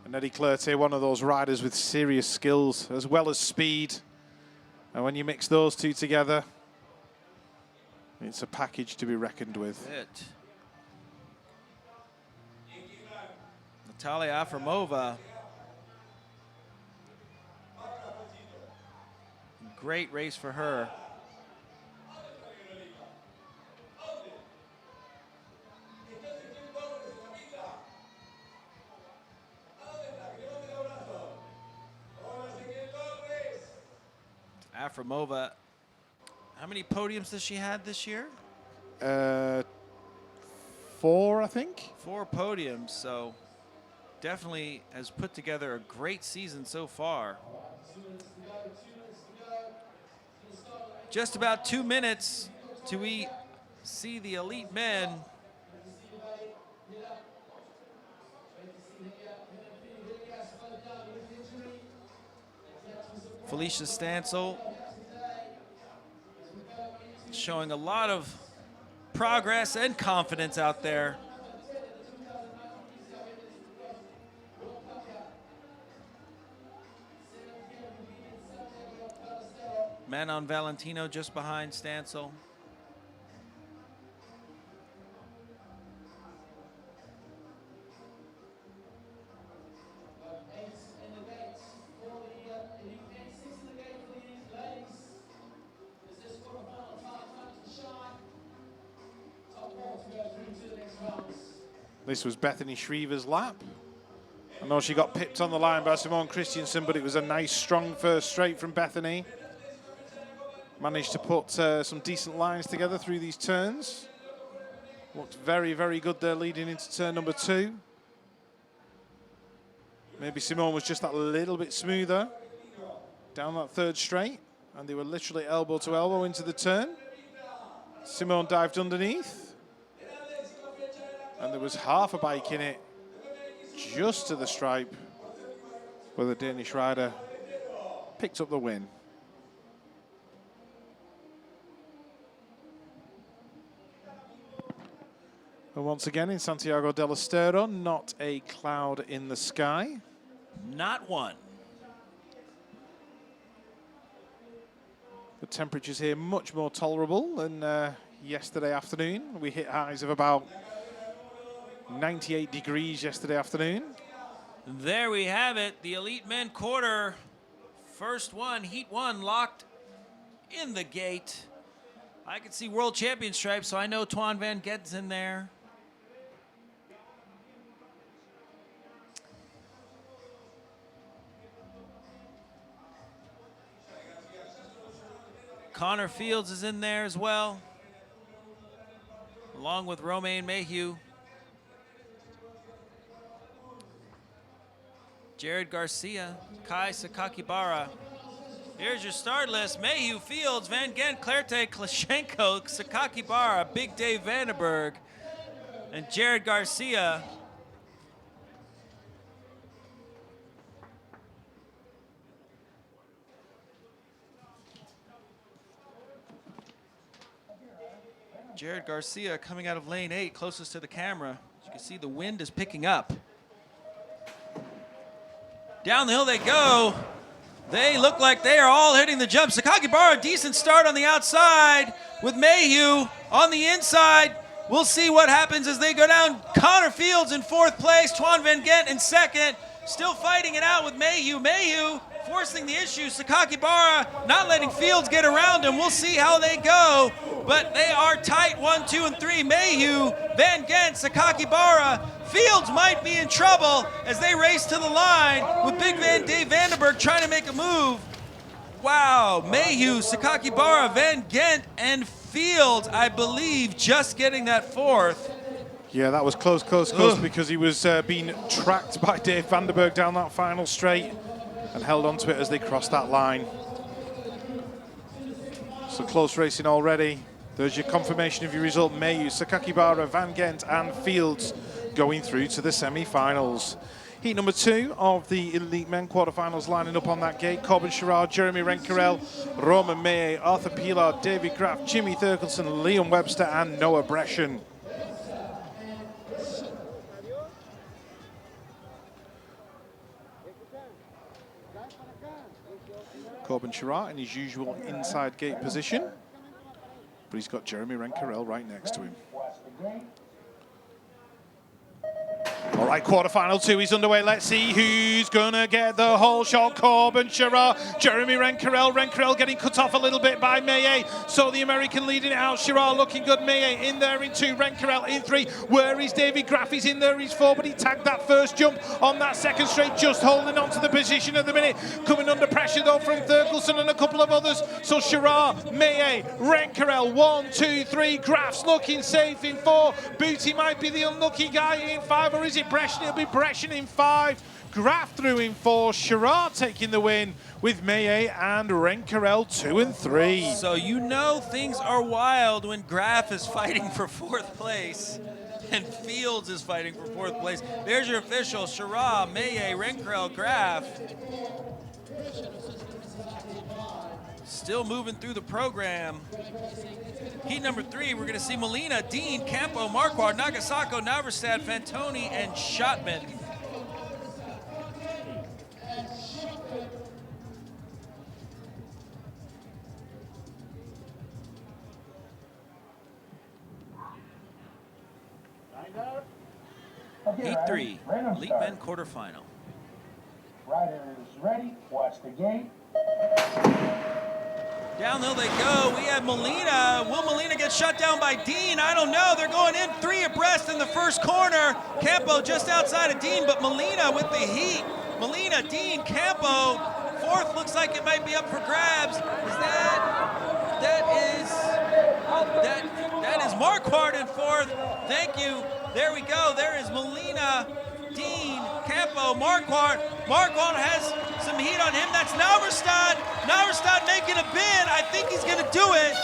And Eddie Clerté, one of those riders with serious skills as well as speed. And when you mix those two together, it's a package to be reckoned with. Natalia Afremova. Great race for her. Afremova, how many podiums does she have this year? 4, I think. 4 podiums, so definitely has put together a great season so far. Just about 2 minutes till we see the elite men Felicia Stansel showing a lot of progress and confidence out there. Manon Valentino just behind Stansel. This was Bethany Shriver's lap. I know she got pipped on the line by Simone Christiansen, but it was a nice, strong first straight from Bethany. Managed to put some decent lines together through these turns. Looked very, very good there leading into turn number 2. Maybe Simone was just that little bit smoother down that third straight, and they were literally elbow to elbow into the turn. Simone dived underneath. And there was half a bike in it, just to the stripe, where the Danish rider picked up the win. And once again in Santiago del Estero, not a cloud in the sky. Not one. The temperatures here much more tolerable than yesterday afternoon. We hit highs of about 98 degrees yesterday afternoon. There we have it. The elite men quarter. First one, heat 1, locked in the gate. I can see world champion stripes, so I know Twan Van Get's in there. Connor Fields is in there as well. along with Romain Mayhew. Jared Garcia, Kai Sakakibara. Here's your start list. Mayhew, Fields, Van Gent, Clerte, Klashenko, Sakakibara, Big Dave Vandenberg, and Jared Garcia. Jared Garcia coming out of lane 8, closest to the camera. As you can see, the wind is picking up. Down the hill they go. They look like they are all hitting the jump. Sakakibara, decent start on the outside with Mayhew on the inside. We'll see what happens as they go down. Connor Fields in 4th place, Twan Van Gent in 2nd. Still fighting it out with Mayhew. Mayhew forcing the issue. Sakakibara not letting Fields get around him. We'll see how they go, but they are tight 1, 2, and 3. Mayhew, Van Gent, Sakakibara. Fields might be in trouble as they race to the line with Big Dave Vandenberg trying to make a move. Wow, Mayhew, Sakakibara, Van Gent, and Fields, I believe, just getting that 4th. Yeah, that was close because he was being tracked by Dave Vandenberg down that final straight and held onto it as they crossed that line. So close racing already. There's your confirmation of your result. Mayhew, Sakakibara, Van Gent, and Fields going through to the semi-finals. Heat number 2 of the Elite Men quarterfinals lining up on that gate. Corbin Shaw, Jeremy Renkerel, Roman May, Arthur Pilar, David Graff, Jimmy Thurkelson, Liam Webster, and Noah Breschen. Corbin Shaw in his usual inside gate position, but he's got Jeremy Renkerel right next to him. All right, quarterfinal 2 is underway. Let's see who's gonna get the whole shot. Corbin Shaw, Jeremy Renkerel getting cut off a little bit by Maye. So the American leading it out. Shaw looking good. Maye in there in 2. Renkerel in 3. Where is David Graff? He's in there. He's 4, but he tagged that first jump on that second straight, just holding on to the position at the minute. Coming under pressure though from Thurkelson and a couple of others. So Shaw, Maye, Renkerel, 1, 2, 3. Graff's looking safe in 4. Booty might be the unlucky guy in 5, or is it Breschen? It'll be Breschen in 5. Graff through in 4. Shaw taking the win with Maye and Renkerel 2 and 3. So you know things are wild when Graff is fighting for 4th place and Fields is fighting for 4th place. There's your official. Shaw, Maye, Renkerel, Graff. Still moving through the program. Heat number 3, we're going to see Molina, Dean, Campo, Marquardt, Nagasako, Naverstad, Fantoni, and Schottman. Heat 3, Elite Men quarterfinal. Riders ready, watch the gate. Downhill they go. We have Molina. Will Molina get shut down by Dean? I don't know. They're going in 3 abreast in the first corner. Campo just outside of Dean, but Molina with the heat. Molina, Dean, Campo. 4th looks like it might be up for grabs. That is Marquardt in 4th. Thank you. There we go. There is Molina, Dean, Campo, Marquardt. Marquardt has some heat on him. That's Naverstad. Naverstad making a bid. I think he's going to do it.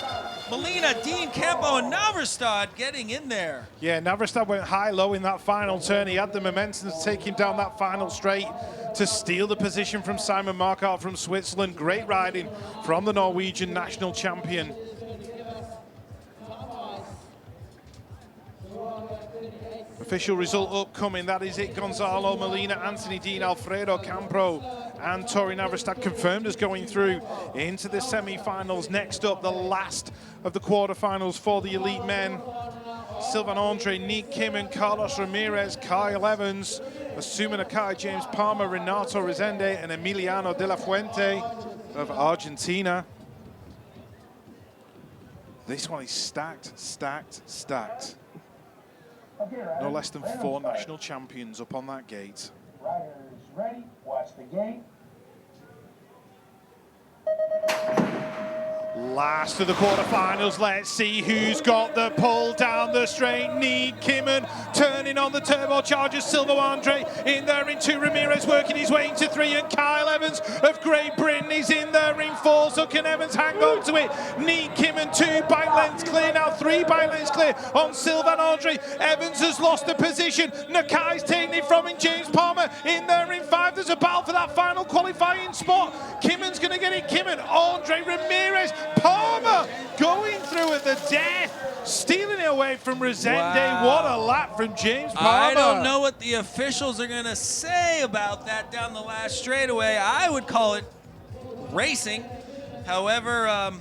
Molina, Dean, Campo, and Naverstad getting in there. Yeah, Naverstad went high-low in that final turn. He had the momentum to take him down that final straight to steal the position from Simon Marquardt from Switzerland. Great riding from the Norwegian national champion. Official result upcoming, that is it. Gonzalo Molina, Anthony Dean, Alfredo Campo, and Tori Naverstad confirmed as going through into the semi-finals. Next up, the last of the quarterfinals for the Elite Men. Sylvain Andre, Nick Kim, and Carlos Ramirez, Kyle Evans, Asuma Nakai, James Palmer, Renato Rezende, and Emiliano de la Fuente of Argentina. This one is stacked, stacked, stacked. No less than 4 national champions up on that gate. Riders ready, watch the gate. Last of the quarterfinals, let's see who's got the pull down the straight. Need Kimmen turning on the turbochargers. Silva Andre in there in 2. Ramirez working his way into 3, and Kyle Evans of Great Britain is in there in 4. So can Evans hang on to it? Need Kimmen 2 bike lengths clear now, 3 bike lengths clear on Silva Andre. Evans has lost the position. Nakai's taking it from him. James Palmer in there in 5. There's a battle for that final qualifying spot. Kimmen's going to get it. Kimmen, Andre, Ramirez, Palmer going through at the death, stealing it away from Resende. Wow. What a lap from James Palmer. I don't know what the officials are going to say about that down the last straightaway. I would call it racing. However,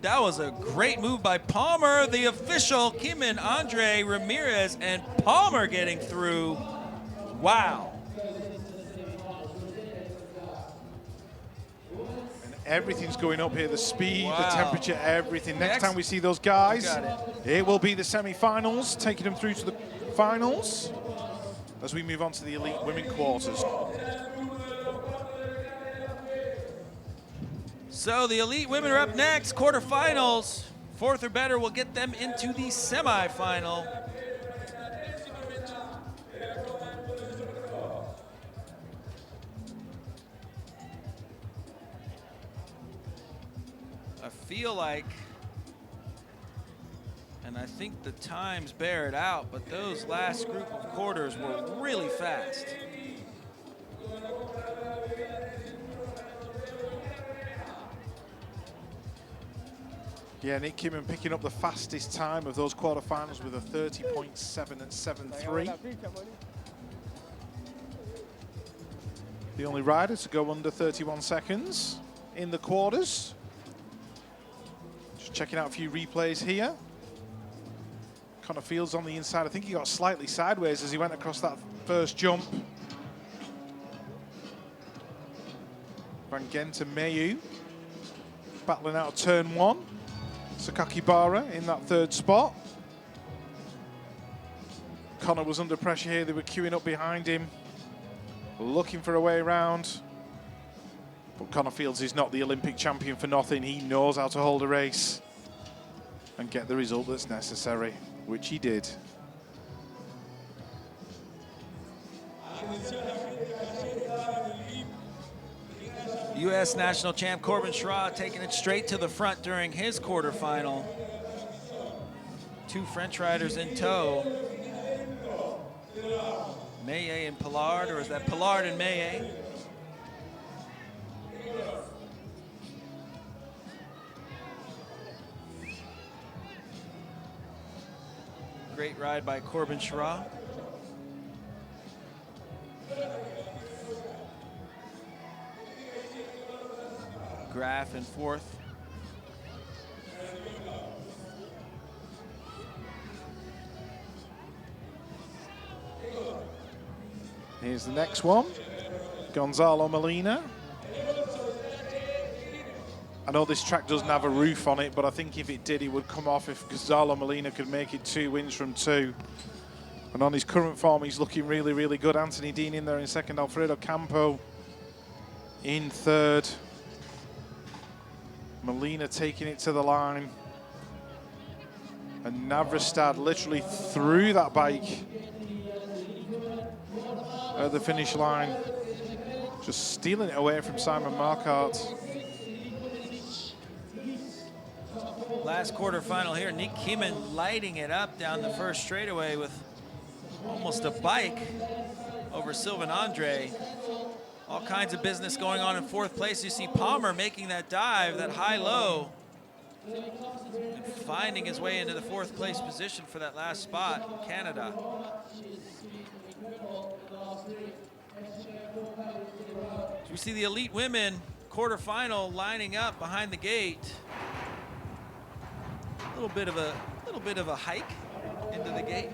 that was a great move by Palmer. The official, Kimmen, Andre, Ramirez, and Palmer getting through. Wow. Everything's going up here, the speed, Wow. the temperature, everything. Next time we see those guys, Got it will be the semi-finals, taking them through to the finals as we move on to the elite women quarters. So the elite women are up next, quarterfinals. 4th or better will get them into the semi-final. I feel like, and I think the times bear it out, but those last group of quarters were really fast. Yeah, Nick Kimmen picking up the fastest time of those quarterfinals with a 30.7 at 7.3. The only rider to go under 31 seconds in the quarters. Just checking out a few replays here. Connor Fields on the inside. I think he got slightly sideways as he went across that first jump. Van Gent and Mayu battling out of turn 1. Sakakibara in that 3rd spot. Connor was under pressure here. They were queuing up behind him, looking for a way around. But Connor Fields is not the Olympic champion for nothing. He knows how to hold a race and get the result that's necessary, which he did. U.S. national champ Corbin Shaw taking it straight to the front during his quarterfinal. 2 French riders in tow. Maillet and Pollard, or is that Pollard and Maillet? Great ride by Corbin Shaw. Graf in 4th. Here's the next one, Gonzalo Molina. I know this track doesn't have a roof on it, but I think if it did, it would come off if Gonzalo Molina could make it 2 wins from 2. And on his current form, he's looking really, really good. Anthony Dean in there in 2nd, Alfredo Campo in 3rd. Molina taking it to the line. And Navrestad literally threw that bike at the finish line, just stealing it away from Simon Marquardt. Last quarterfinal here, Nick Kimmen lighting it up down the first straightaway with almost a bike over Sylvain Andre. All kinds of business going on in 4th place. You see Palmer making that dive, that high-low, and finding his way into the 4th place position for that last spot in Canada. So we see the elite women quarterfinal lining up behind the gate. A little bit of a hike into the gate.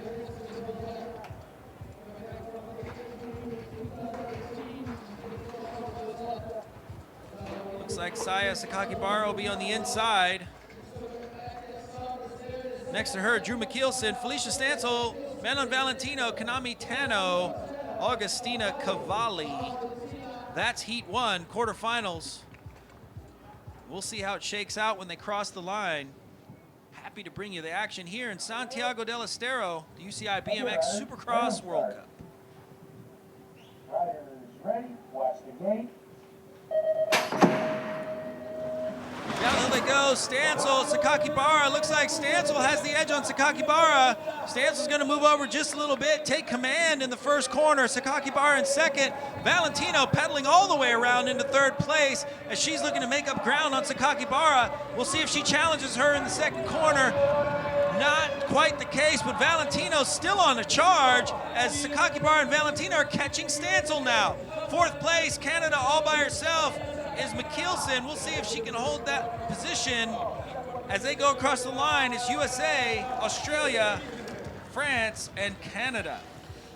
Looks like Saya Sakakibara will be on the inside. Next to her, Drew McKeelson, Felicia Stansel, Manon Valentino, Kanami Tano, Augustina Cavalli. That's Heat 1, quarterfinals. We'll see how it shakes out when they cross the line. Happy to bring you the action here in Santiago del Estero, the UCI BMX Supercross World Cup. Riders ready, watch the gate. Downhill they go, Stancil, Sakakibara. Looks like Stancil has the edge on Sakakibara. Stancil's gonna move over just a little bit, take command in the first corner. Sakakibara in second. Valentino pedaling all the way around into third place as she's looking to make up ground on Sakakibara. We'll see if she challenges her in the second corner. Not quite the case, but Valentino's still on a charge as Sakakibara and Valentino are catching Stancil now. Fourth place, Canada all by herself is McKeelson. We'll see if she can hold that position as they go across the line. It's USA, Australia, France, and Canada.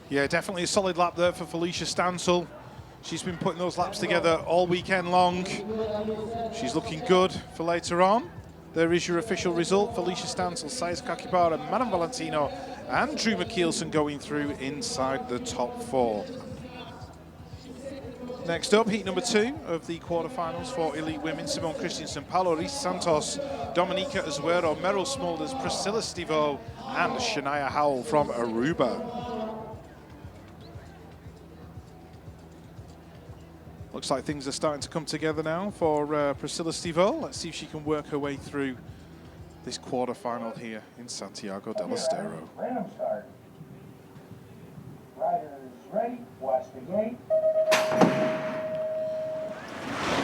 Yeah, definitely a solid lap there for Felicia Stancil. She's been putting those laps together all weekend long. She's looking good for later on. There is your official result. Felicia Stancil, Saya Sakakibara, Madame Valentino, and Drew McKeelson going through inside the top 4. Next up, heat number 2 of the quarterfinals for elite women. Simone Christensen, Paolo Reis Santos, Dominica Azuero, Meryl Smulders, Priscilla Stivo, and Shania Howell from Aruba. Looks like things are starting to come together now for Priscilla Stivo. Let's see if she can work her way through this quarterfinal here in Santiago del Estero. Random start. Riders ready, watch the gate.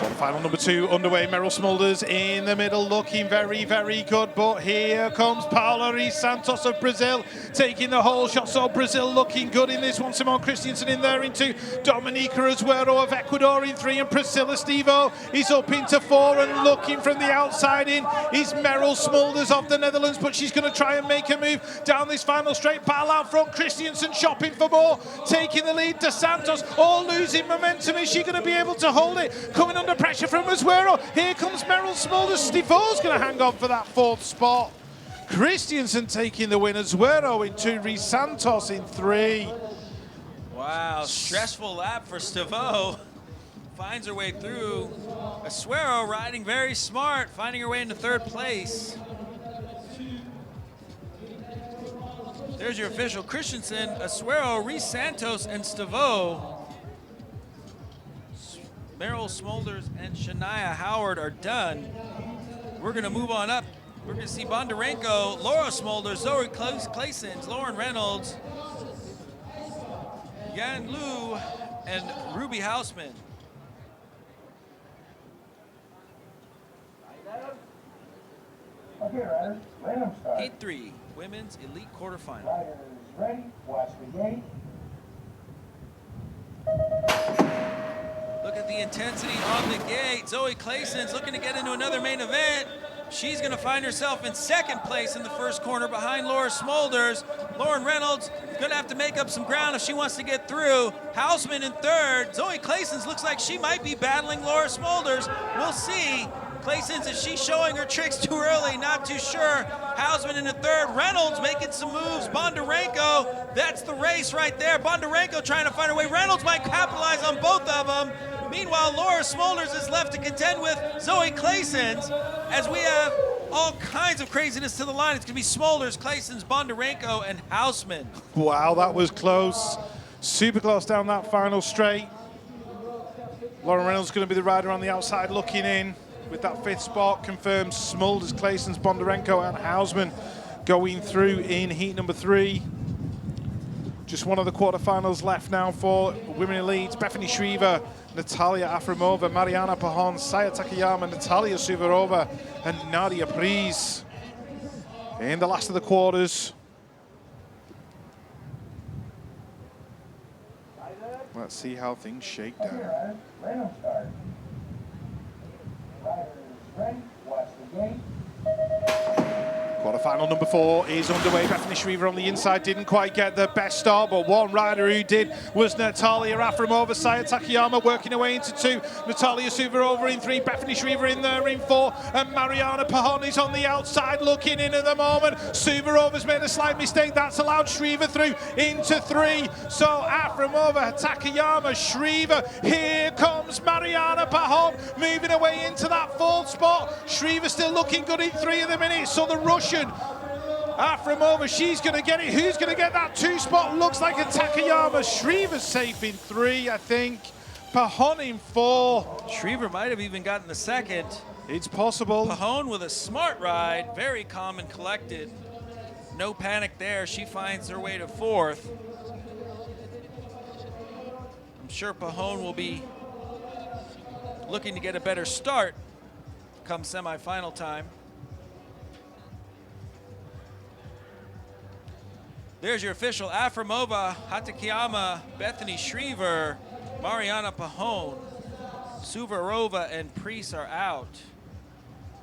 Quarterfinal number 2 underway. Meryl Smulders in the middle, looking very, very good. But here comes Paula Reis Santos of Brazil, taking the whole shot. So Brazil looking good in this one. Simone Christensen in there in 2. Dominica Azuero of Ecuador in 3. And Priscilla Stivo is up into 4. And looking from the outside in is Meryl Smulders of the Netherlands. But she's going to try and make a move down this final straight. Battle out front. Christensen shopping for more, taking the lead to Santos. All losing momentum. Is she going to be able to hold it? Coming under pressure from Azuero. Here comes Meryl Smulders. Stivo's going to hang on for that 4th spot. Christensen taking the win. Azuero in 2. Reis Santos in 3. Wow, stressful lap for Stivo. Finds her way through. Azuero riding very smart, finding her way into 3rd place. There's your official. Christensen, Azuero, Reis Santos, and Stivo. Meryl Smulders and Shania Howard are done. We're going to move on up. We're going to see Bondarenko, Laura Smulders, Zoe Claysons, Lauren Reynolds, Yan Lu, and Ruby Hausman. Okay, riders, random start. Heat 3, women's elite quarterfinal. Riders ready, watch the gate. Look at the intensity on the gate. Zoe Clayson's looking to get into another main event. She's going to find herself in 2nd place in the first corner behind Laura Smulders. Lauren Reynolds is going to have to make up some ground if she wants to get through. Hausman in 3rd. Zoe Clayson's looks like she might be battling Laura Smulders. We'll see. Clayson's, is she showing her tricks too early? Not too sure. Hausman in the 3rd. Reynolds making some moves. Bondarenko, that's the race right there. Bondarenko trying to find her way. Reynolds might capitalize on both of them. Meanwhile, Laura Smulders is left to contend with Zoe Claysons as we have all kinds of craziness to the line. It's going to be Smulders, Claysons, Bondarenko, and Hausman. Wow, that was close. Super close down that final straight. Lauren Reynolds going to be the rider on the outside looking in with that 5th spot. Confirms Smulders, Claysons, Bondarenko, and Hausman going through in heat number 3. Just one of the quarterfinals left now for women elites. Bethany Shriver, Natalia Afremova, Mariana Pajon, Saya Takayama, Natalia Suvarova, and Nadia Pries in the last of the quarters. Let's see how things shake Okay, down. riders, random start. Riders ready, watch the gate. Quarterfinal number 4 is underway. Bethany Shriver on the inside didn't quite get the best start, but one rider who did was Natalia Aframova. Saya Takayama working her way into 2. Natalia Suvarova in 3. Bethany Shriver in there in 4. And Mariana Pajon is on the outside looking in at the moment. Suvarova's made a slight mistake. That's allowed Shriver through into 3. So Aframova, Takayama, Shriver. Here comes Mariana Pajon moving away into that 4th spot. Shriver still looking good in 3 of the minutes. So the Russian Aframova, she's going to get it. Who's going to get that 2 spot? Looks like a Takayama. Shriver's safe in 3, I think. Pajon in 4. Shriver might have even gotten the 2nd. It's possible. Pajon with a smart ride, very calm and collected. No panic there. She finds her way to 4th. I'm sure Pajon will be looking to get a better start come semifinal time. There's your official: Aframova, Hatakeyama, Bethany Shriver, Mariana Pajon, Suvarova, and Preece are out.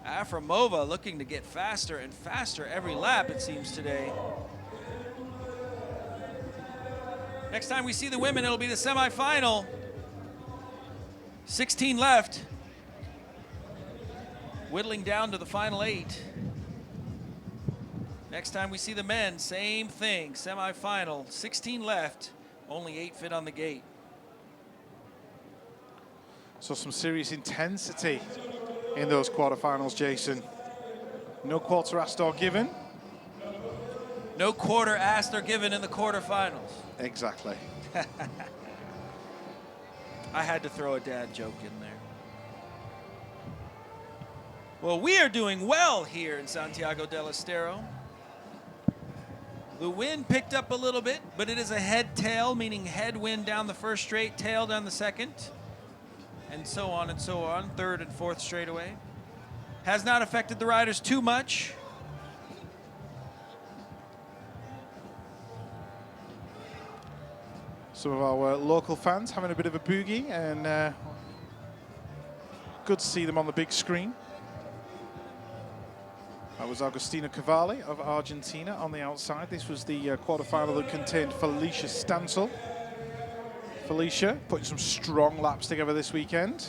Aframova looking to get faster and faster every lap, it seems, today. Next time we see the women, it'll be the semifinal. 16 left. Whittling down to the final 8. Next time we see the men, same thing, semifinal, 16 left, only 8 fit on the gate. So some serious intensity in those quarterfinals, Jason. No quarter asked or given. No quarter asked or given in the quarterfinals. Exactly. I had to throw a dad joke in there. Well, we are doing well here in Santiago del Estero. The wind picked up a little bit, but it is a head-tail, meaning headwind down the first straight, tail down the second, and so on, 3rd and 4th straightaway. Has not affected the riders too much. Some of our local fans having a bit of a boogie, and good to see them on the big screen. That was Agustina Cavalli of Argentina on the outside. This was the quarterfinal that contained Felicia Stansel. Felicia putting some strong laps together this weekend.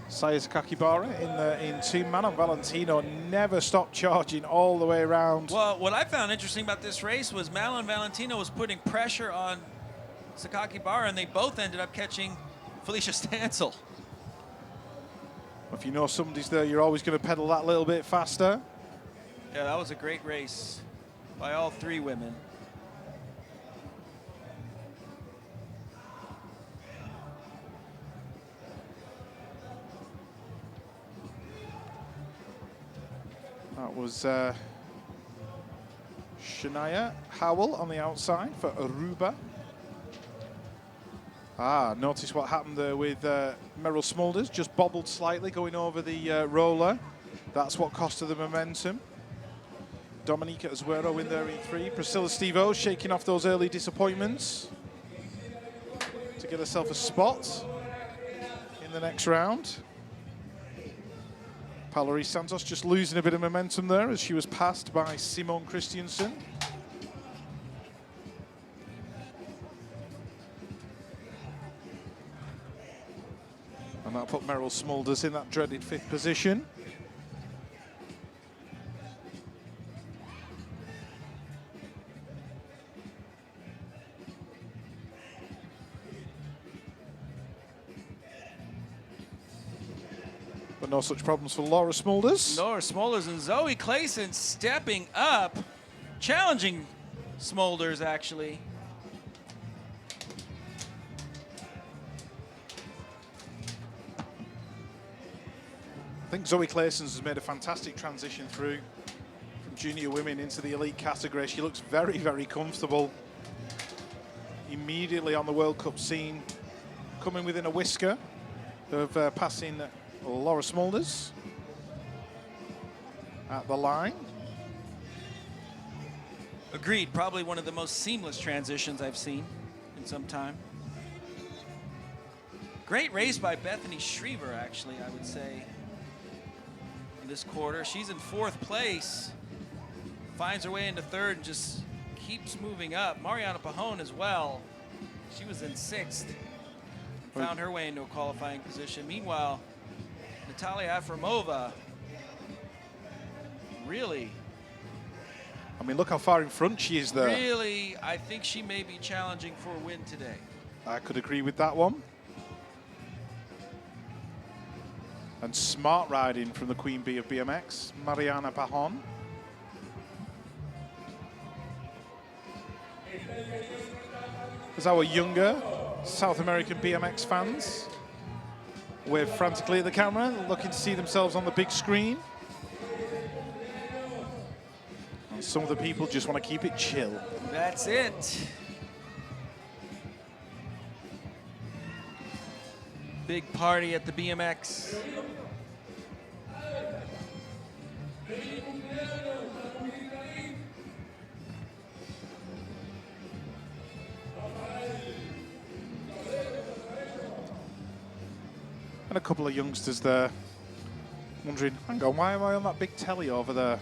Saya Sakakibara in 2. Manon Valentino never stopped charging all the way around. Well, what I found interesting about this race was Madeline Valentino was putting pressure on Sakakibara, and they both ended up catching Felicia Stansel. If you know somebody's there, you're always going to pedal that little bit faster. Yeah, that was a great race by all 3 women. That was Shania Howell on the outside for Aruba. Notice what happened there with Meryl Smulders, just bobbled slightly going over the roller. That's what cost her the momentum. Dominica Azuero in there in 3. Priscilla Stevo shaking off those early disappointments to get herself a spot in the next round. Valerie Santos just losing a bit of momentum there as she was passed by Simone Christiansen. And that put Meryl Smulders in that dreaded 5th position. But no such problems for Laura Smulders. Laura Smulders and Zoe Clayson stepping up, challenging Smulders, actually. I think Zoe Clayson's has made a fantastic transition through from junior women into the elite category. She looks very, very comfortable. Immediately on the World Cup scene, coming within a whisker of passing Laura Smulders at the line. Agreed, probably one of the most seamless transitions I've seen in some time. Great race by Bethany Shriver, actually, I would say. this quarter. She's in 4th place. Finds her way into 3rd and just keeps moving up. Mariana Pajon as well. She was in 6th. Found her way into a qualifying position. Meanwhile, Natalia Afremova really, I mean, look how far in front she is there. really, I think she may be challenging for a win today. I could agree with that one. And smart riding from the Queen Bee of BMX, Mariana Pajon. As our younger South American BMX fans wave frantically at the camera, looking to see themselves on the big screen. And some of the people just want to keep it chill. That's it. Big party at the BMX. And a couple of youngsters there wondering, hang on, why am I on that big telly over there?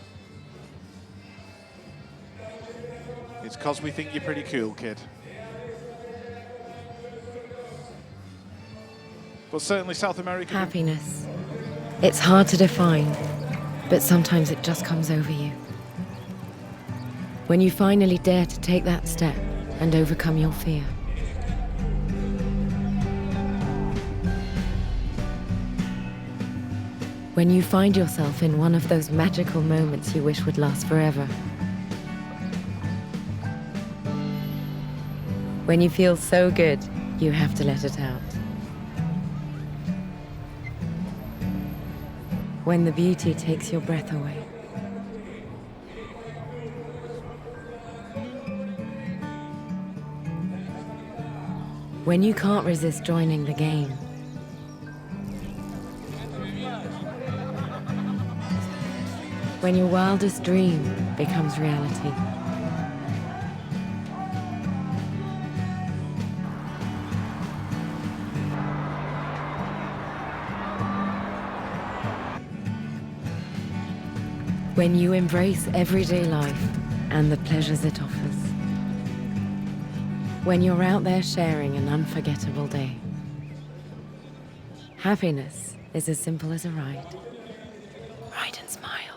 It's because we think you're pretty cool, kid. But certainly South America. Happiness. It's hard to define, but sometimes it just comes over you. When you finally dare to take that step and overcome your fear. When you find yourself in one of those magical moments you wish would last forever. When you feel so good, you have to let it out. When the beauty takes your breath away. When you can't resist joining the game. When your wildest dream becomes reality. When you embrace everyday life and the pleasures it offers. When you're out there sharing an unforgettable day. Happiness is as simple as a ride. Ride and smile.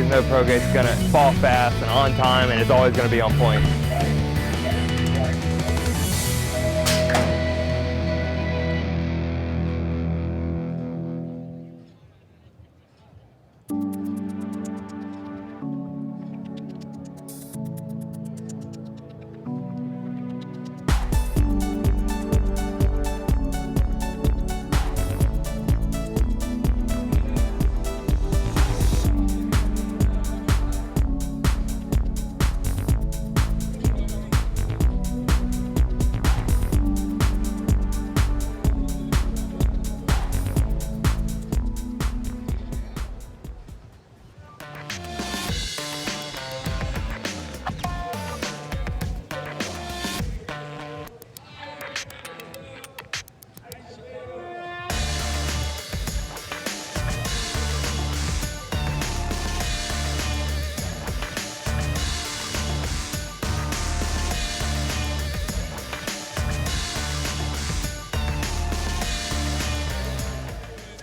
always know Pro Gate's going to fall fast and on time, and it's always going to be on point.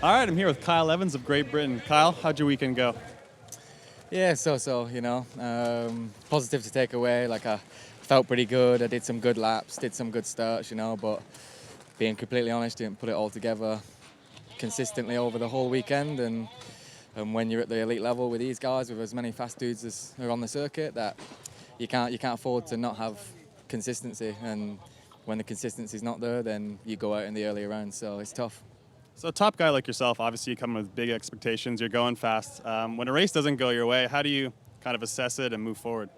All right, I'm here with Kyle Evans of Great Britain. Kyle, how'd your weekend go? Yeah, you know. Positive to take away. Like, I felt pretty good. I did some good laps, did some good starts, you know, but being completely honest, didn't put it all together consistently over the whole weekend. And when you're at the elite level with these guys, with as many fast dudes as are on the circuit, that you can't afford to not have consistency. And when the consistency's not there, then you go out in the earlier rounds, so it's tough. So a top guy like yourself, obviously you come with big expectations, you're going fast. When a race doesn't go your way, how do you kind of assess it and move forward?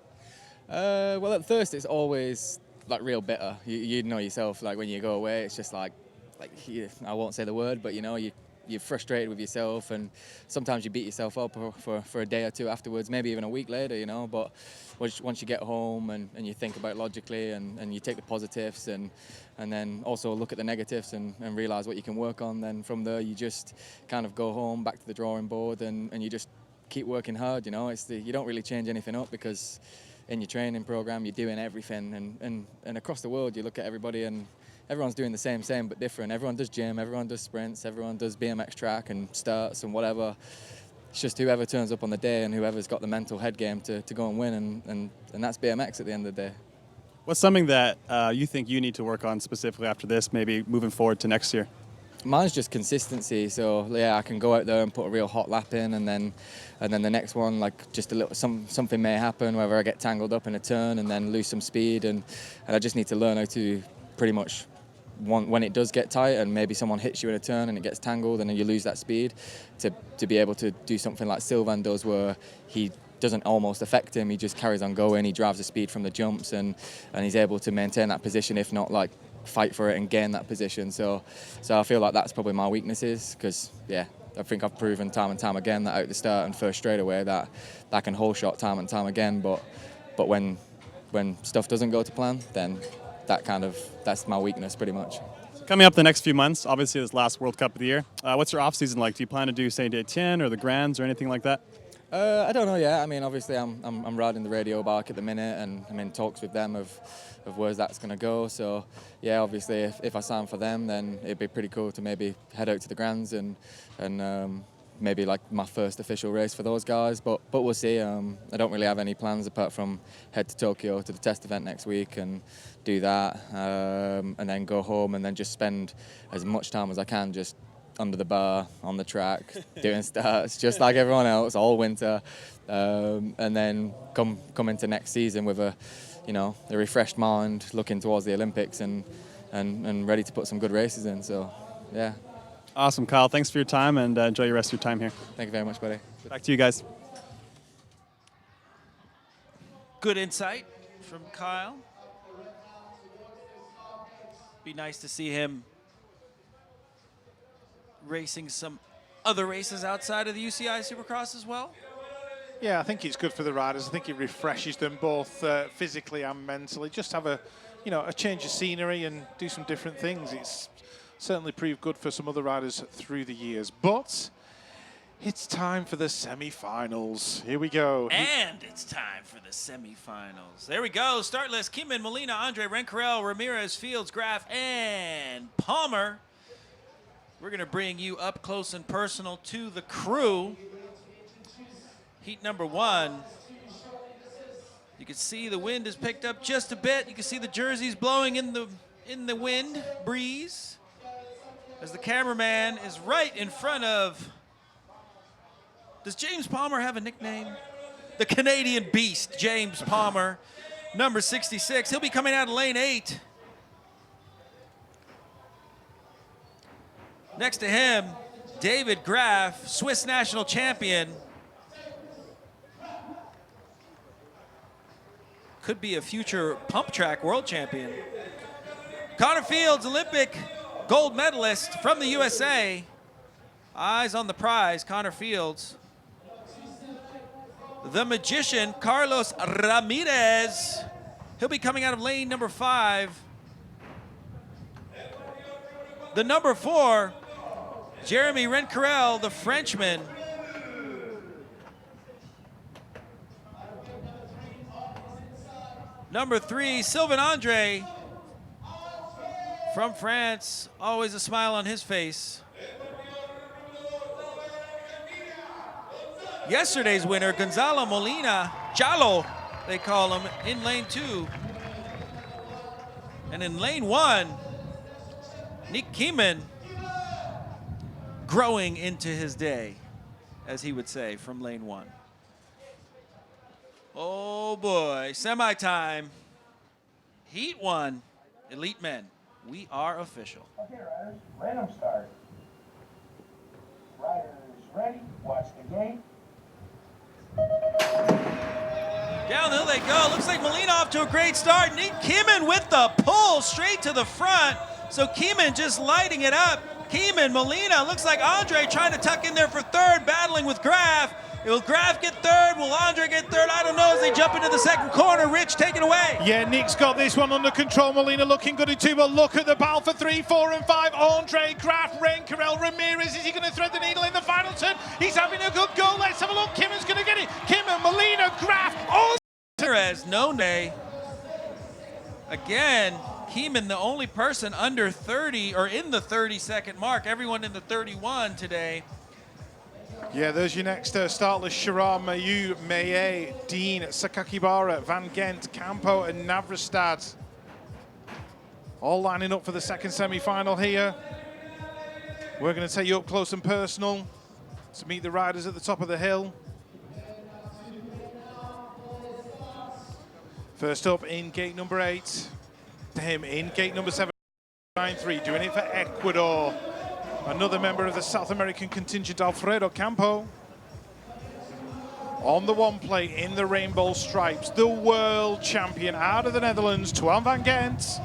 Well, at first it's always like real bitter. You know yourself, like when you go away, it's just like I won't say the word, but you know, you're frustrated with yourself, and sometimes you beat yourself up for a day or two afterwards, maybe even a week later, you know. But once you get home and you think about it logically and you take the positives and then also look at the negatives and realize what you can work on, then from there you just kind of go home, back to the drawing board, and you just keep working hard, you know. You don't really change anything up, because in your training program you're doing everything, and across the world you look at everybody and everyone's doing the same but different. Everyone does gym, everyone does sprints, everyone does BMX track and starts and whatever. It's just whoever turns up on the day and whoever's got the mental head game to go and win, and that's BMX at the end of the day. What's something that you think you need to work on specifically after this, maybe moving forward to next year? Mine's just consistency. So yeah, I can go out there and put a real hot lap in, and then the next one, like just a little something may happen, whether I get tangled up in a turn and then lose some speed, and I just need to learn how to pretty much, when it does get tight and maybe someone hits you in a turn and it gets tangled and then you lose that speed, to be able to do something like Sylvain does, where he doesn't almost affect him, he just carries on going, he drives the speed from the jumps, and he's able to maintain that position, if not like fight for it and gain that position. So I feel like that's probably my weaknesses, because yeah, I think I've proven time and time again that out the start and first straightaway that I can whole shot time and time again, but when stuff doesn't go to plan, then that's my weakness pretty much. Coming up the next few months, obviously this last World Cup of the year, what's your off season like? Do you plan to do Saint Etienne or the Grands or anything like that? I don't know yet. I mean, obviously I'm riding the radio bike at the minute, and I'm in talks with them of where that's going to go. So yeah, obviously if I sign for them, then it'd be pretty cool to maybe head out to the Grands and maybe like my first official race for those guys. But we'll see. I don't really have any plans apart from head to Tokyo to the test event next week and do that, and then go home and then just spend as much time as I can just under the bar, on the track, doing starts, just like everyone else, all winter, and then come into next season with a refreshed mind, looking towards the Olympics and ready to put some good races in. So, yeah. Awesome, Kyle. Thanks for your time, and enjoy your rest of your time here. Thank you very much, buddy. Back to you guys. Good insight from Kyle. Be nice to see him racing some other races outside of the UCI Supercross as well. Yeah, I think it's good for the riders. I think it refreshes them both physically and mentally. Just have a change of scenery and do some different things. It's certainly proved good for some other riders through the years. But it's time for the semi-finals. Here we go. And it's time for the semi-finals. There we go. Start list: Keenman, Molina, Andre, Rencarel, Ramirez, Fields, Graf, and Palmer. We're going to bring you up close and personal to the crew. Heat number 1. You can see the wind has picked up just a bit. You can see the jerseys blowing in the wind breeze as the cameraman is right in front of. Does James Palmer have a nickname? The Canadian Beast, James Palmer, number 66. He'll be coming out of lane 8. Next to him, David Graf, Swiss national champion. Could be a future pump track world champion. Connor Fields, Olympic gold medalist from the USA. Eyes on the prize, Connor Fields. The magician, Carlos Ramirez. He'll be coming out of lane number 5. The number 4, Jeremy Rencarel, the Frenchman. Number 3, Sylvain Andre from France. Always a smile on his face. Yesterday's winner, Gonzalo Molina, Jalo, they call him, in lane 2. And in lane 1, Nick Kieman, growing into his day, as he would say, from lane 1. Oh boy, semi-time. Heat 1, elite men. We are official. Okay, riders, random start. Riders ready, watch the gate. Downhill they go. Looks like Molina off to a great start. Nick Kieman with the pull straight to the front. So Kieman just lighting it up. Kieman, Molina, looks like Andre trying to tuck in there for third, battling with Graf. Will Graf get third? Will Andre get third? I don't know as they jump into the second corner. Rich, take it away. Yeah, Nick's got this one under control. Molina looking good in 2, but look at the battle for 3, 4, and 5. Andre, Graf, Rencarel, Ramirez. Is he going to thread the needle in the final turn? He's having a good go. Let's have a look. Kimmon's going to get it. Kimmon, Molina, Graf. Oh! Ramirez, no nay. Again, Kieman, the only person under 30 or in the 30-second mark. Everyone in the 31 today. Yeah, there's your next start list. Shirar, Mayu, Meye, Dean, Sakakibara, Van Gent, Campo, and Navrastad. All lining up for the second semi-final here. We're going to take you up close and personal to meet the riders at the top of the hill. First up in gate number 8, to him in gate number 793, doing it for Ecuador. Another member of the South American contingent, Alfredo Campo. On the 1 plate in the rainbow stripes, the world champion out of the Netherlands, Twan van Gent.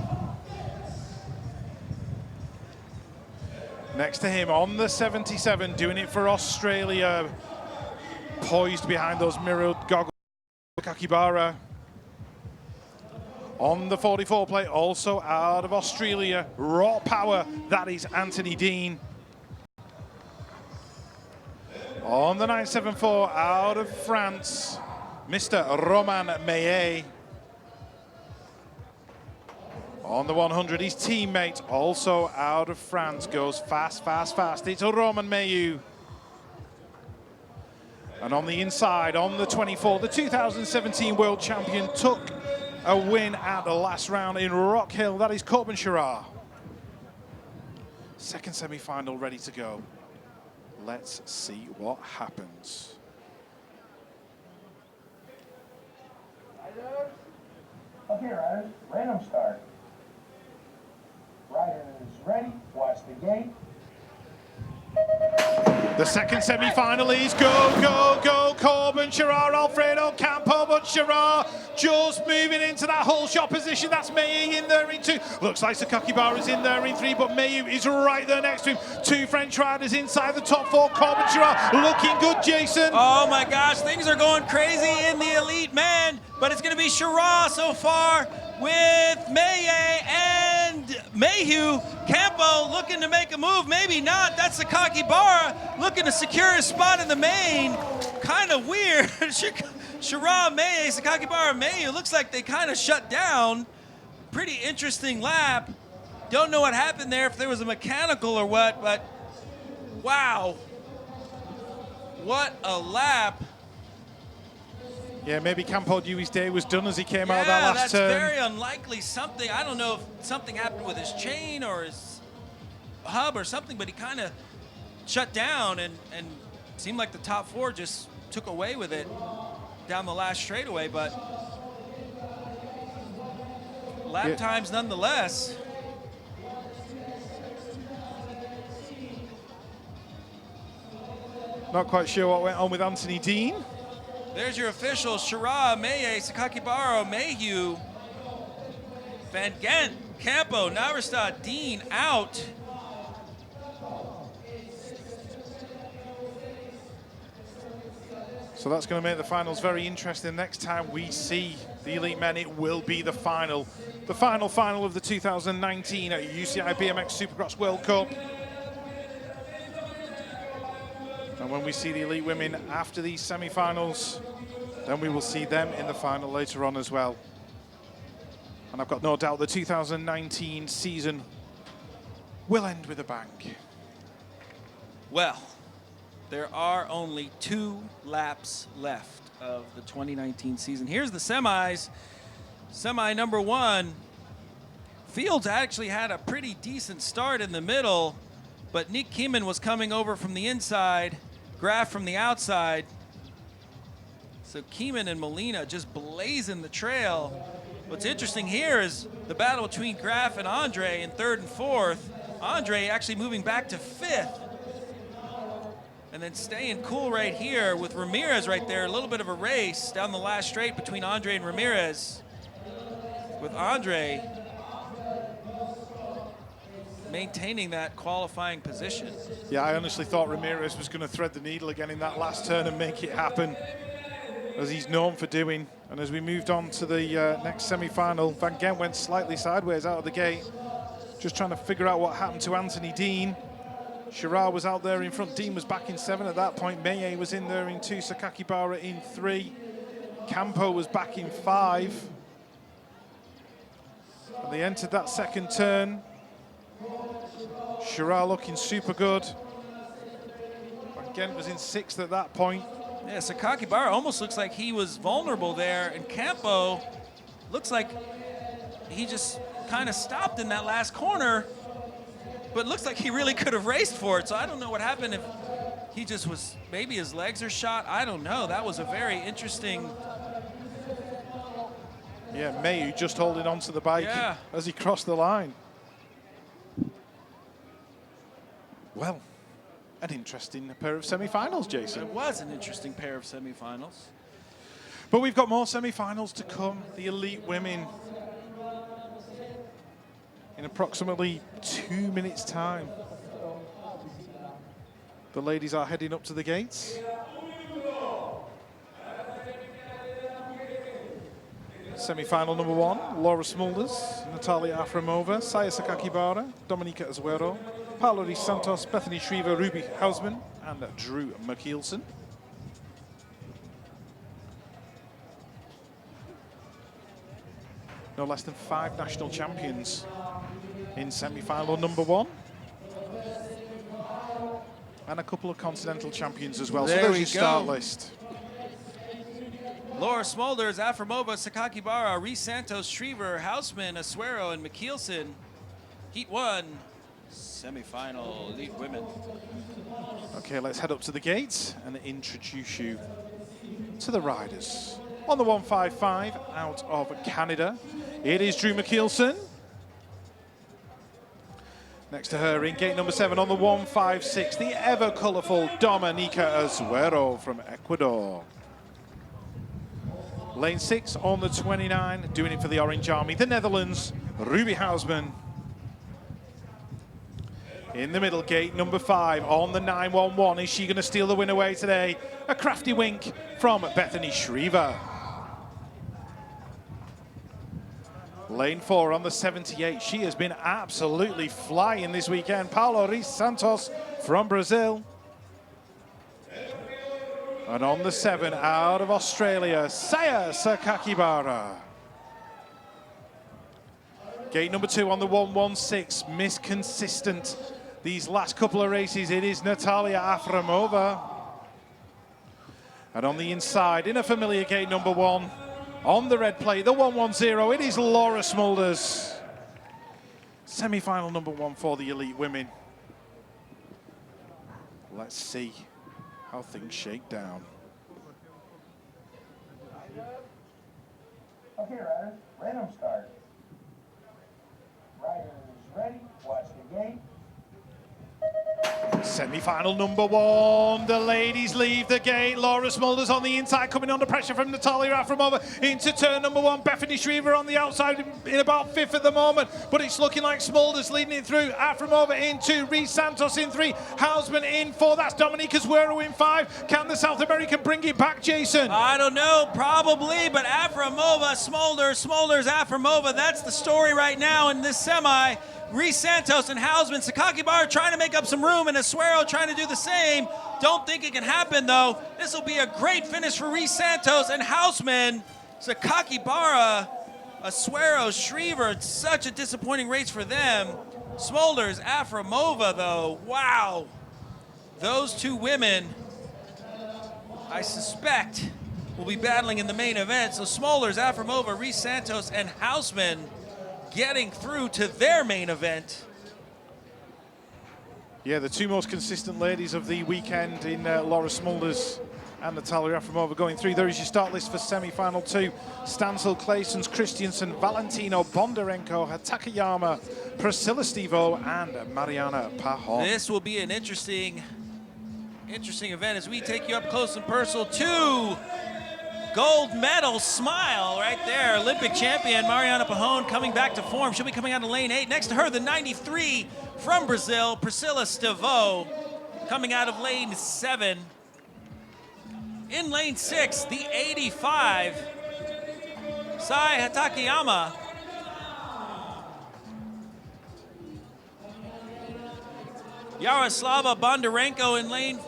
Next to him on the 77, doing it for Australia, poised behind those mirrored goggles, Kakibara. On the 44 plate, also out of Australia, raw power, that is Anthony Dean. On the 974, out of France, Mr. Roman Meye. On the 100, his teammate, also out of France, goes fast, fast, fast. It's Roman Mayu. And on the inside, on the 24, the 2017 world champion took a win at the last round in Rock Hill. That is Corbin Shaw. Second semi-final ready to go. Let's see what happens. Okay, riders, random start. Riders ready, watch the gate. The second semi-final is go, go, go, Corbin, Shaw, Alfredo Campo, but Shaw just moving into that whole shot position. That's Mayu in there in 2. Looks like Sakakibara is in there in 3, but Mayu is right there next to him. 2 French riders inside the top 4. Corbin Shaw looking good, Jason. Oh my gosh, things are going crazy in the elite men, but it's going to be Shaw so far with Meye and Mayhew. Campo looking to make a move, maybe not. That's Sakakibara looking to secure his spot in the main. Kind of weird. Shira, Meye, Sakakibara, Mayhew, looks like they kind of shut down. Pretty interesting lap. Don't know what happened there, if there was a mechanical or what, but wow. What a lap Yeah, maybe Campo Dewi's day was done as he came out of that Yeah, last that's turn. very unlikely. Something, I don't know if something happened with his chain or his hub or something, but he kind of shut down and seemed like the top four just took away with it down the last straightaway, but lap times nonetheless. Not quite sure what went on with Anthony Dean. There's your officials: Shira, Meye, Sakakibara, Mayhew, Van Gent, Campo, Navarstad, Dean out. So that's going to make the finals very interesting. Next time we see the elite men, it will be the final of the 2019 UCI BMX Supercross World Cup. And when we see the elite women after these semi-finals, then we will see them in the final later on as well. And I've got no doubt the 2019 season will end with a bang. Well, there are only 2 laps left of the 2019 season. Here's the semis. Semi number 1. Fields actually had a pretty decent start in the middle, but Nick Kieman was coming over from the inside, Graf from the outside. So Kieman and Molina just blazing the trail. What's interesting here is the battle between Graf and Andre in 3rd and 4th. Andre actually moving back to 5th. And then staying cool right here with Ramirez right there. A little bit of a race down the last straight between Andre and Ramirez. With Andre maintaining that qualifying position. Yeah, I honestly thought Ramirez was going to thread the needle again in that last turn and make it happen, as he's known for doing. And as we moved on to the next semi-final, Van Gent went slightly sideways out of the gate, just trying to figure out what happened to Anthony Dean. Shira was out there in front. Dean was back in 7 at that point. Meye was in there in 2. Sakakibara in 3. Campo was back in 5. And they entered that second turn. Shira looking super good. Van Gent was in 6th at that point. Yeah, Sakakibara almost looks like he was vulnerable there, and Campo looks like he just kind of stopped in that last corner, but looks like he really could have raced for it. So I don't know what happened, if he just was, maybe his legs are shot. I don't know. That was a very interesting. Yeah, Mayu just holding on to the bike as he crossed the line. Well, an interesting pair of semi-finals, Jason. It was an interesting pair of semi-finals. But we've got more semi-finals to come. The elite women in approximately 2 minutes' time. The ladies are heading up to the gates. Semi-final number 1, Laura Smulders, Natalia Aframova, Saya Sakakibara, Dominika Azuero, Paula Reis Santos, Bethany Shriver, Ruby Hausman, and Drew McKeelson. No less than 5 national champions in semi-final number 1. And a couple of continental champions as well. There so there's we your start go. list. Laura Smulders, Aframova, Sakakibara, Reis Santos, Shriver, Hausman, Asuero, and McKeelson. Heat 1, semi-final elite women. Okay, let's head up to the gates and introduce you to the riders. On the 155 out of Canada, it is Drew McKeelson. Next to her in gate number 7 on the 156, the ever colourful Dominika Azuero from Ecuador. Lane 6 on the 29, doing it for the Orange Army, the Netherlands, Ruby Hausman. In the middle gate, number 5 on the 911. Is she going to steal the win away today? A crafty wink from Bethany Shriver. Lane 4 on the 78. She has been absolutely flying this weekend. Paula Reis Santos from Brazil. And on the 7, out of Australia, Saya Sakakibara. Gate number 2 on the 116, Miss Consistent. These last couple of races, it is Natalia Aframova. And on the inside, in a familiar gate number 1, on the red plate, the 110, it is Laura Smulders. Semi-final number 1 for the elite women. Let's see how things shake down. Okay, riders, random start. Riders ready, watch the gate. Semi-final number 1, the ladies leave the gate. Laura Smulders on the inside, coming under pressure from Natalia Afromova into turn number 1. Bethany Shriver on the outside in about 5th at the moment, but it's looking like Smulders leading it through. Afromova in 2, Reese Santos in 3, Hausman in 4. That's Dominica Zuero in 5. Can the South American bring it back, Jason? I don't know, probably, but Afromova, Smulders, Afromova, that's the story right now in this semi. Reese Santos and Hausman, Sakaki Bar trying to make up some room, and Asuero trying to do the same. Don't think it can happen, though. This will be a great finish for Reese Santos and Hausman. Sakaki Bara, Asuero, Shriver, such a disappointing race for them. Smulders, Afromova, though, wow. Those two women, I suspect, will be battling in the main event. So Smulders, Afromova, Reese Santos, and Hausman getting through to their main event. Yeah, the 2 most consistent ladies of the weekend in Laura Smulders and Natalia Afromova going through. There is your start list for semi-final 2. Stansel, Claessens, Christiansen, Valentino, Bondarenko, Takayama, Priscilla Stevo, and Mariana Pajón. This will be an interesting event as we take you up close and personal to gold medal smile right there. Olympic champion Mariana Pajón coming back to form. She'll be coming out of lane 8. Next to her, the 93 from Brazil, Priscilla Stevo, coming out of lane 7. In lane 6, the 85, Sai Takayama. Yaroslava Bondarenko in lane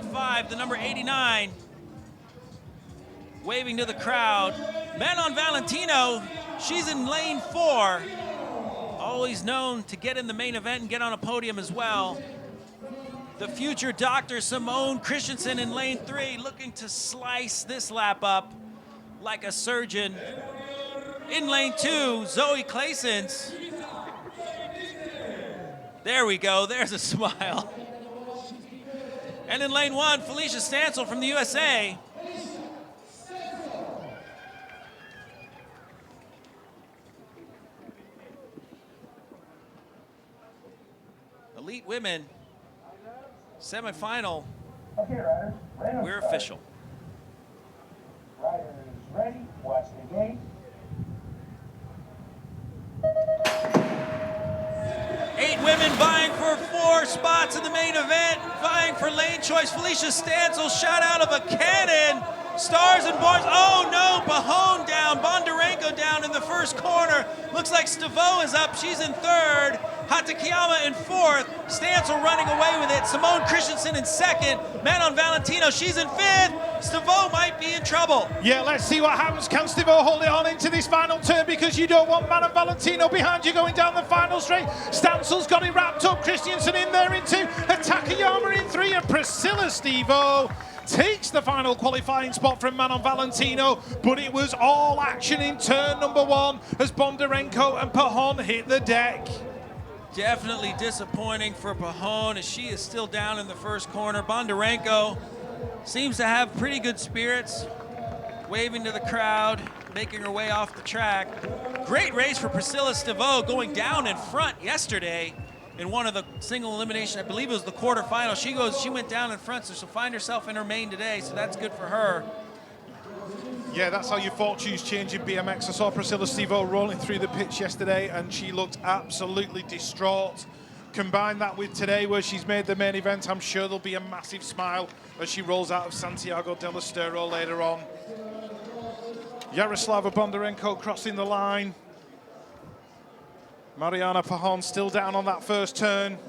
5, the number 89. Waving to the crowd. Manon Valentino, she's in lane 4. Always known to get in the main event and get on a podium as well. The future doctor Simone Christensen in lane 3, looking to slice this lap up like a surgeon. In lane 2, Zoe Claessens. There we go, there's a smile. And in lane 1, Felicia Stansel from the USA. Elite women, semifinal. Okay, riders, random We're start. official. Riders ready, watch the gate. 8 women vying for 4 spots in the main event, vying for lane choice. Felicia Stansel shot out of a cannon. Stars and bars. Oh no, Pajón down, Bondarenko down in the first corner. Looks like Stevo is up, she's in 3rd. Hatakeyama in 4th. Stansel running away with it. Simone Christensen in 2nd. Manon Valentino, she's in 5th. Stevo might be in trouble. Yeah, let's see what happens. Can Stevo hold it on into this final turn, because you don't want Manon Valentino behind you going down the final straight. Stansel's got it wrapped up. Christiansen in there in 2. Takayama in 3. And Priscilla Stevo takes the final qualifying spot from Manon Valentino, but it was all action in turn number 1 as Bondarenko and Pajón hit the deck. Definitely disappointing for Pajón as she is still down in the first corner. Bondarenko seems to have pretty good spirits, waving to the crowd, making her way off the track. Great race for Priscilla Stevo, going down in front yesterday in one of the single elimination, I believe it was the quarterfinal. She went down in front, so she'll find herself in her main today, so that's good for her. Yeah, that's how your fortunes change in BMX. I saw Priscilla Stevo rolling through the pitch yesterday, and she looked absolutely distraught. Combine that with today, where she's made the main event, I'm sure there'll be a massive smile as she rolls out of Santiago del Estero later on. Yaroslava Bondarenko crossing the line. Mariana Pajón still down on that first turn.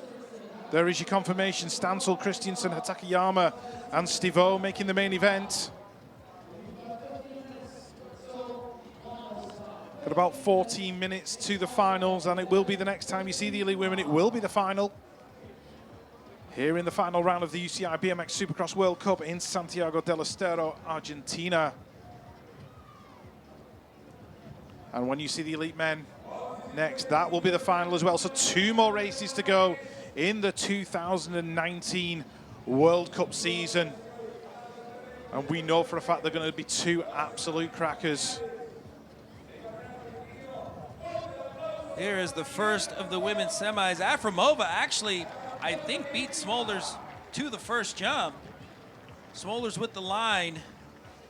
There is your confirmation. Stansel, Christiansen, Hatakeyama, and Stevo making the main event. Got about 14 minutes to the finals, and it will be the next time you see the elite women. It will be the final Here in the final round of the UCI BMX Supercross World Cup in Santiago del Estero, Argentina. And when you see the elite men next, that will be the final as well. So 2 more races to go in the 2019 World Cup season. And we know for a fact they're going to be 2 absolute crackers. Here is the first of the women's semis. Afremova actually, I think, beat Smolders to the first jump. Smolders with the line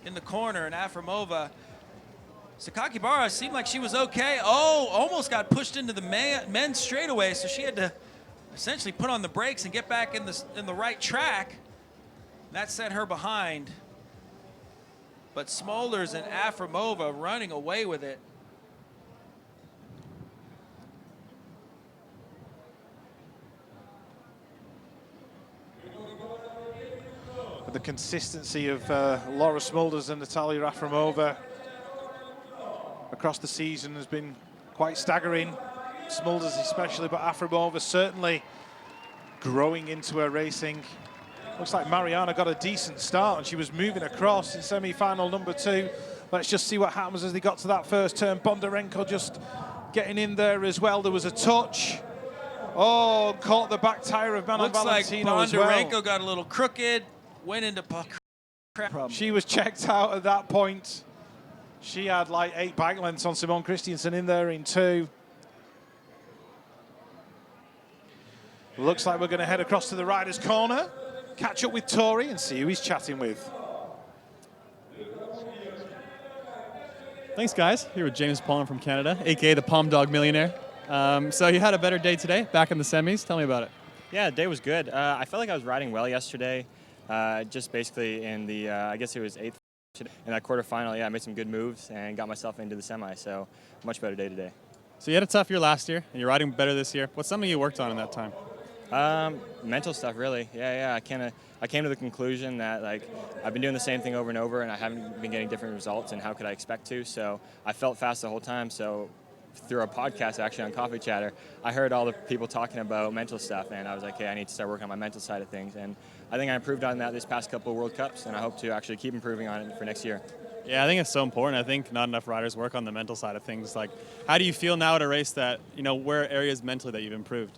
in the corner, and Afremova. Sakakibara seemed like she was okay. Oh, almost got pushed into the men's straightaway, so she had to essentially put on the brakes and get back in the right track. That set her behind. But Smolders and Afremova running away with it. The consistency of Laura Smolders and Natalia Afremova across the season has been quite staggering. Smolders especially, but Afremova certainly growing into her racing. Looks like Mariana got a decent start and she was moving across in semi-final number 2. Let's just see what happens as they got to that first turn. Bondarenko just getting in there as well. There was a touch. Oh, caught the back tire of Manon Valentino as well. Bondarenko got a little crooked. Went into crap. She was checked out at that point. She had like 8 bike lengths on Simone Christiansen in there in 2. Looks like we're going to head across to the riders' corner, catch up with Tori and see who he's chatting with. Thanks, guys. Here with James Pollan from Canada, aka the Palm Dog Millionaire. So you had a better day today, back in the semis. Tell me about it. Yeah, the day was good. I felt like I was riding well yesterday. Just basically in the, I guess it was 8th. In that quarterfinal, yeah, I made some good moves and got myself into the semi, so much better day today. So you had a tough year last year, and you're riding better this year. What's something you worked on in that time? Mental stuff, really. Yeah. I came to the conclusion that like I've been doing the same thing over and over, and I haven't been getting different results. And how could I expect to? So I felt fast the whole time. So through a podcast actually on Coffee Chatter, I heard all the people talking about mental stuff, and I was like, hey, I need to start working on my mental side of things. And I think I improved on that this past couple of World Cups, and I hope to actually keep improving on it for next year. Yeah, I think it's so important. I think not enough riders work on the mental side of things. Like, how do you feel now at a race that, where are areas mentally that you've improved?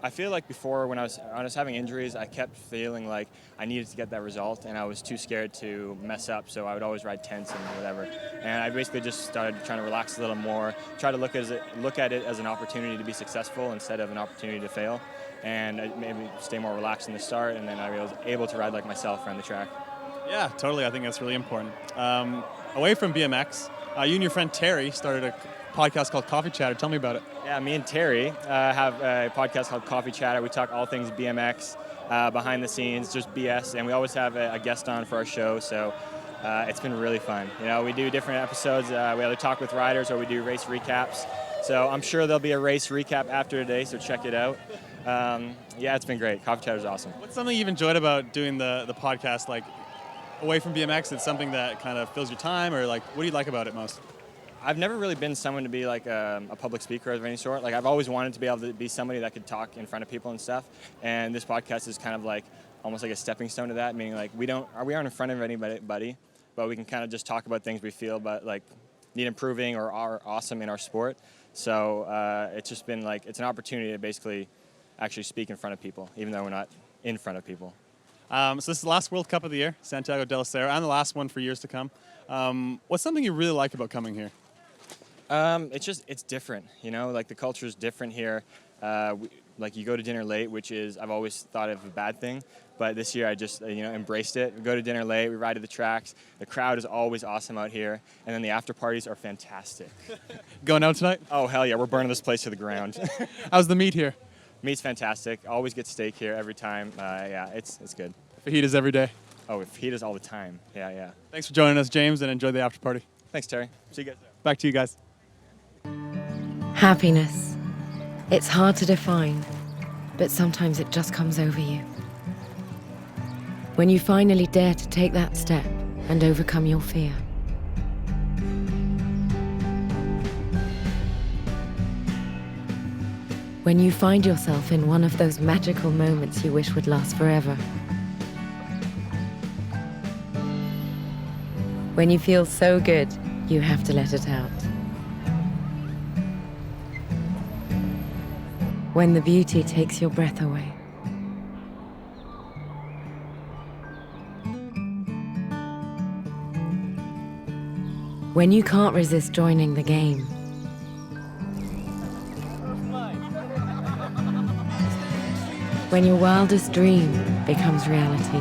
I feel like before, when I was having injuries, I kept feeling like I needed to get that result, and I was too scared to mess up, so I would always ride tense and whatever. And I basically just started trying to relax a little more, try to look at it as an opportunity to be successful instead of an opportunity to fail, and maybe stay more relaxed in the start, and then I was able to ride like myself around the track. Yeah, totally. I think that's really important. Away from BMX, you and your friend Terry started a podcast called Coffee Chatter. Tell me about it. Yeah, me and Terry have a podcast called Coffee Chatter. We talk all things BMX, behind the scenes, just BS, and we always have a guest on for our show, so it's been really fun. We do different episodes. We either talk with riders or we do race recaps. So I'm sure there'll be a race recap after today, so check it out. Yeah, it's been great. Coffee Chatter's awesome. What's something you've enjoyed about doing the podcast, like, away from BMX? It's something that kind of fills your time, or like, what do you like about it most? I've never really been someone to be like a public speaker of any sort. Like, I've always wanted to be able to be somebody that could talk in front of people and stuff. And this podcast is kind of like almost like a stepping stone to that, meaning like we aren't in front of anybody, but we can kind of just talk about things we feel but like need improving or are awesome in our sport. So it's just been like, it's an opportunity to basically actually speak in front of people, even though we're not in front of people. So this is the last World Cup of the year, Santiago del Estero, and the last one for years to come. What's something you really like about coming here? It's different, like the culture is different here. Like you go to dinner late, which is, I've always thought of a bad thing, but this year I just, embraced it. We go to dinner late, we ride to the tracks. The crowd is always awesome out here, and then the after parties are fantastic. Going out tonight? Oh, hell yeah, we're burning this place to the ground. How's the meat here? Meat's fantastic. Always get steak here every time. Yeah, it's good. Fajitas every day? Oh, fajitas all the time. Yeah. Thanks for joining us, James, and enjoy the after party. Thanks, Terry. See you guys there. Back to you guys. Happiness. It's hard to define, but sometimes it just comes over you. When you finally dare to take that step and overcome your fear. When you find yourself in one of those magical moments you wish would last forever. When you feel so good, you have to let it out. When the beauty takes your breath away. When you can't resist joining the game. When your wildest dream becomes reality.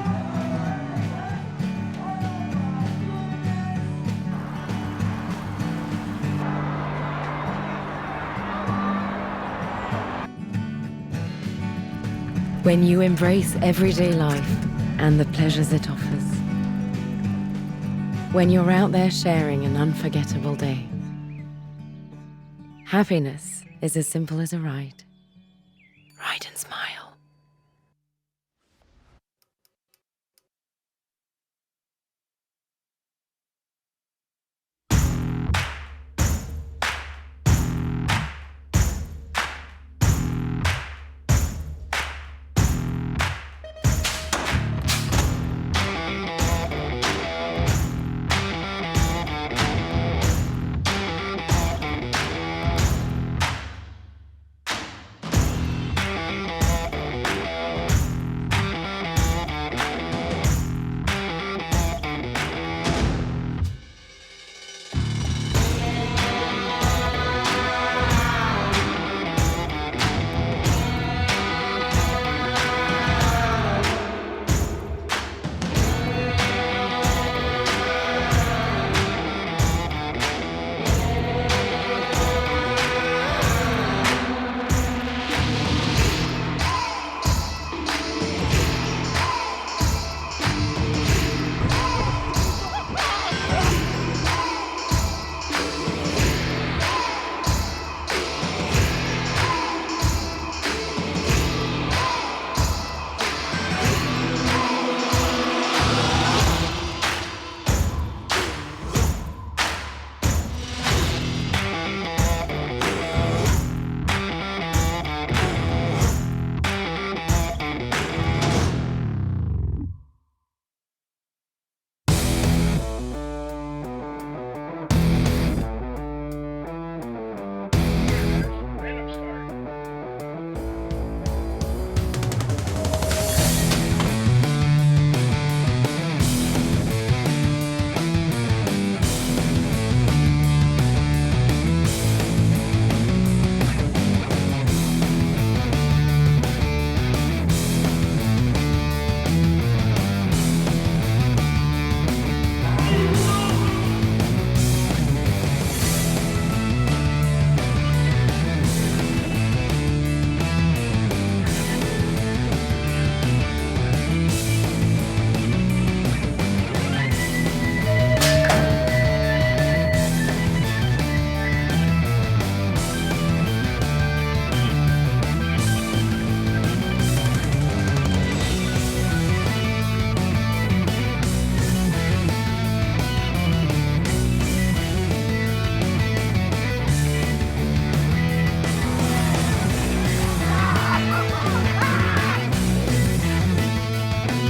When you embrace everyday life and the pleasures it offers. When you're out there sharing an unforgettable day. Happiness is as simple as a ride. Ride and smile.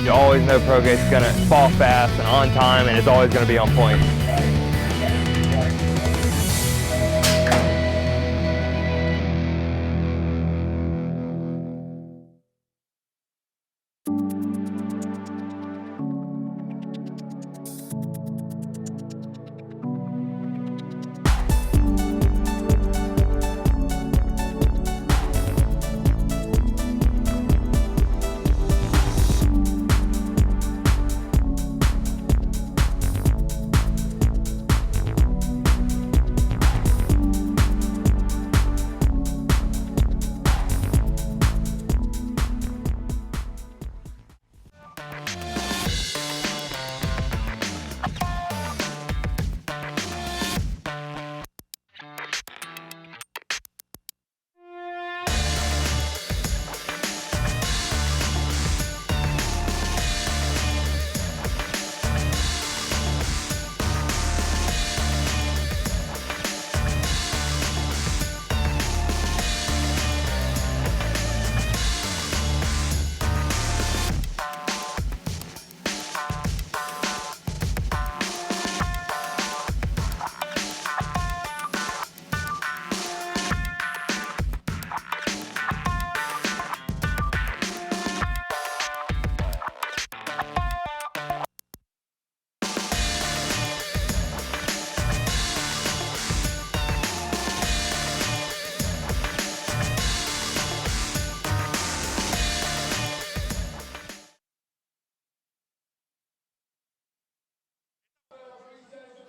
You always know pro gate's gonna fall fast and on time, and it's always gonna be on point.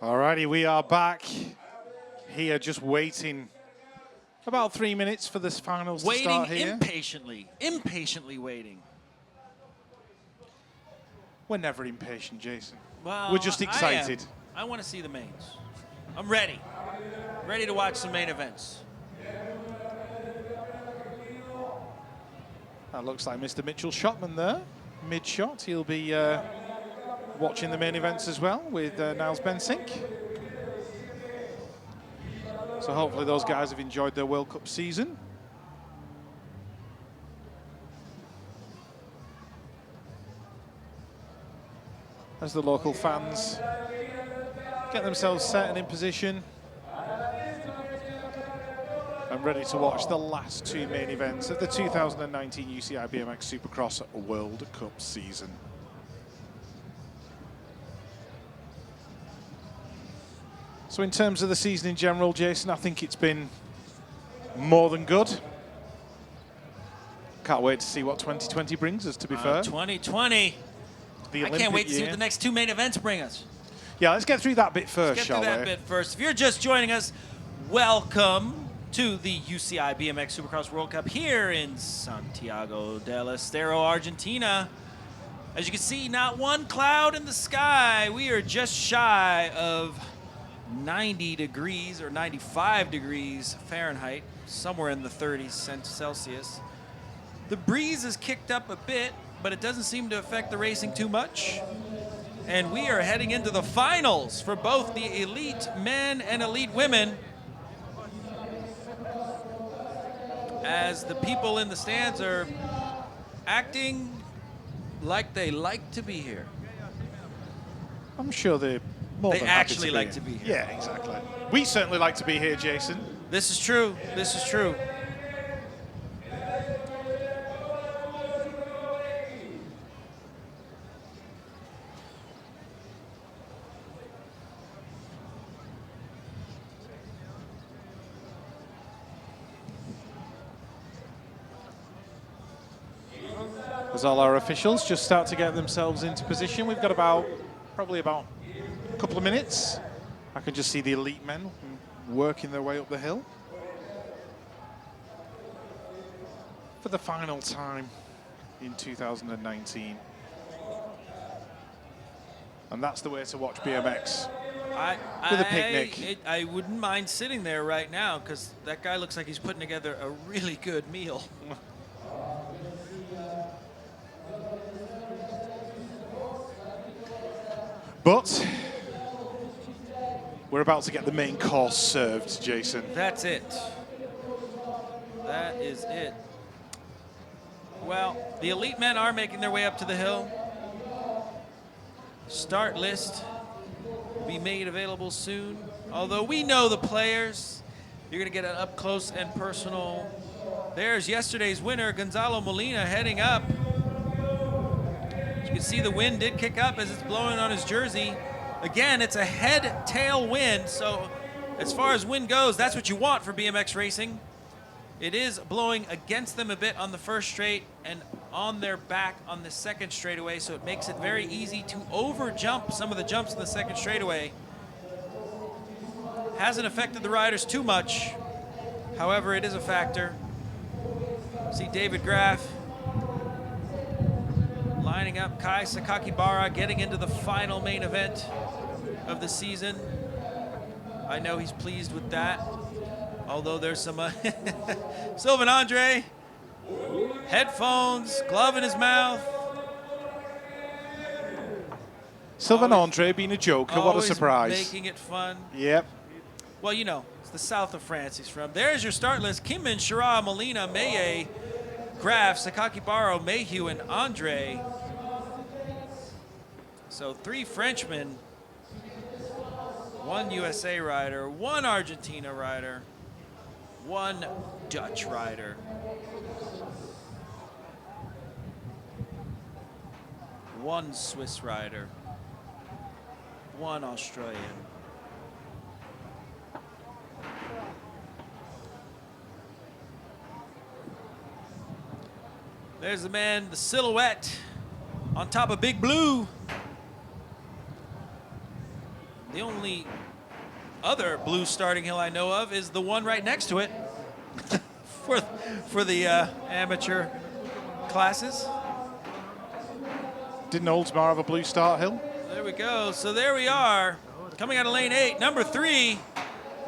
Alrighty, we are back here just waiting about 3 minutes for this finals to start here. Impatiently waiting. We're never impatient, Jason. Well, we're just excited. I want to see the mains. I'm ready. Ready to watch some main events. That looks like Mr. Mitchell Shotman there, mid-shot. He'll be watching the main events as well with Niles Bensink. So hopefully those guys have enjoyed their World Cup season. As the local fans get themselves set and in position and ready to watch the last two main events of the 2019 UCI BMX Supercross World Cup season. So in terms of the season in general, Jason, I think it's been more than good. Can't wait to see what 2020 brings us, to be fair. 2020. I can't wait to see what the next two main events bring us. Yeah, let's get through that bit first, shall we? Let's get through that bit first. If you're just joining us, welcome to the UCI BMX Supercross World Cup here in Santiago del Estero, Argentina. As you can see, not one cloud in the sky. We are just shy of 90 degrees or 95 degrees Fahrenheit, somewhere in the 30s Celsius. The breeze is kicked up a bit, but it doesn't seem to affect the racing too much. And we are heading into the finals for both the elite men and elite women, as the people in the stands are acting like they like to be here. I'm sure they're more They than happy actually like to be here. Yeah, exactly. We certainly like to be here, Jason. This is true. This is true. As all our officials just start to get themselves into position, we've got probably about a couple of minutes. I can just see the elite men working their way up the hill for the final time in 2019. And that's the way to watch BMX. With a picnic. I wouldn't mind sitting there right now, because that guy looks like he's putting together a really good meal. But we're about to get the main course served, Jason. That's it. That is it. Well, the elite men are making their way up to the hill. Start list will be made available soon. Although we know the players, you're going to get an up close and personal. There's yesterday's winner, Gonzalo Molina, heading up. You can see the wind did kick up as it's blowing on his jersey. Again, it's a head-tail wind, so as far as wind goes, that's what you want for BMX racing. It is blowing against them a bit on the first straight and on their back on the second straightaway, so it makes it very easy to over-jump some of the jumps in the second straightaway. Hasn't affected the riders too much. However, it is a factor. See David Graff lining up, Kai Sakakibara getting into the final main event of the season. I know he's pleased with that, although there's some Sylvain Andre, headphones, glove in his mouth. Sylvain Andre being a joker, what a surprise. Making it fun. Yep. Well, you know, it's the south of France he's from. There's your start list. Kimmin, Shira, Molina, Maye, Graf, Sakakibara, Mayhew, and Andre. So 3 Frenchmen, 1 USA rider, 1 Argentina rider, 1 Dutch rider. 1 Swiss rider, 1 Australian. There's the man, the silhouette on top of Big Blue. The only other blue starting hill I know of is the one right next to it for the amateur classes. Didn't Oldsmar have a blue start hill? There we go. So there we are. Coming out of lane 8, number 3.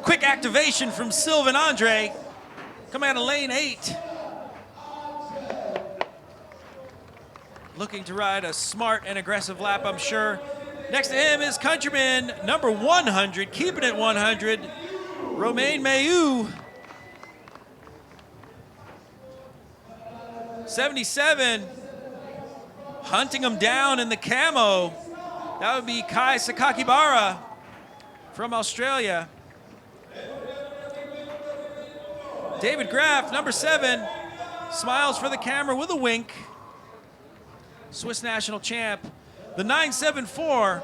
Quick activation from Sylvain Andre. Coming out of lane 8. Looking to ride a smart and aggressive lap, I'm sure. Next to him is countryman number 100, keeping it 100, Romain Mailloux. 77, hunting him down in the camo. That would be Kai Sakakibara from Australia. David Graff, number 7, smiles for the camera with a wink. Swiss national champ. The 974,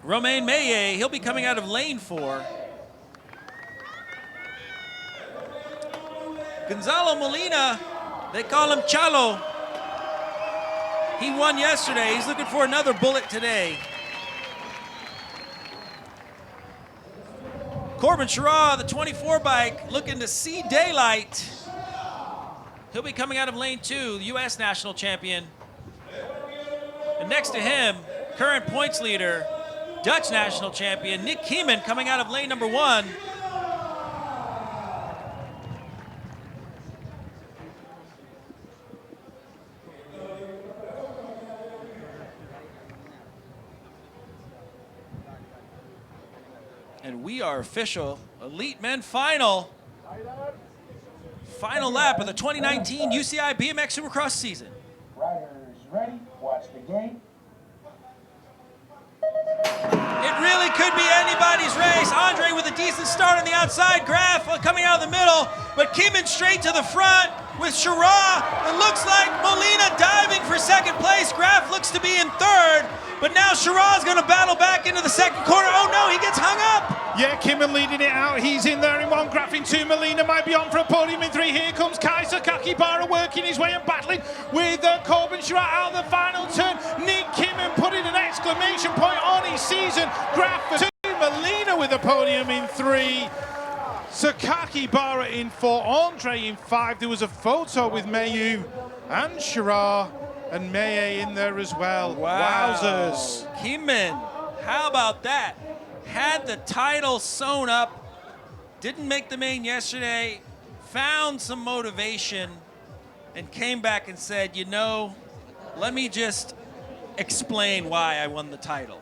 Romain Mailloux, he'll be coming out of lane 4. Gonzalo Molina, they call him Chalo. He won yesterday. He's looking for another bullet today. Corbin Shaw, the 24 bike, looking to see daylight. He'll be coming out of lane 2, the U.S. national champion. And next to him, current points leader, Dutch national champion, Nick Kieman, coming out of lane number 1. And we are official. Elite Men final. Final lap of the 2019 UCI BMX Supercross season. Riders ready, watch the gate. It really could be anybody's race. Andre with a decent start on the outside. Graff coming out of the middle, but Kieman straight to the front with Shira. It looks like Molina diving for second place. Graff looks to be in third, but now Shira's going to battle back into the second corner. Oh no, he gets hung up. Yeah, Kieman leading it out. He's in there in 1, Graff in 2. Molina might be on for a podium in 3. Here comes Kai Sakakibara working his way and battling with Corbin Shaw out of the final turn. Nick Kieman putting an exclamation point on his season. Graff for 2. Molina with a podium in 3. Sakakibara in 4. Andre in 5. There was a photo with Mailloux and Shira and Mailloux in there as well. Wow. Wowzers. Kieman, how about that? Had the title sewn up, didn't make the main yesterday, found some motivation, and came back and said, you know, let me just explain why I won the title.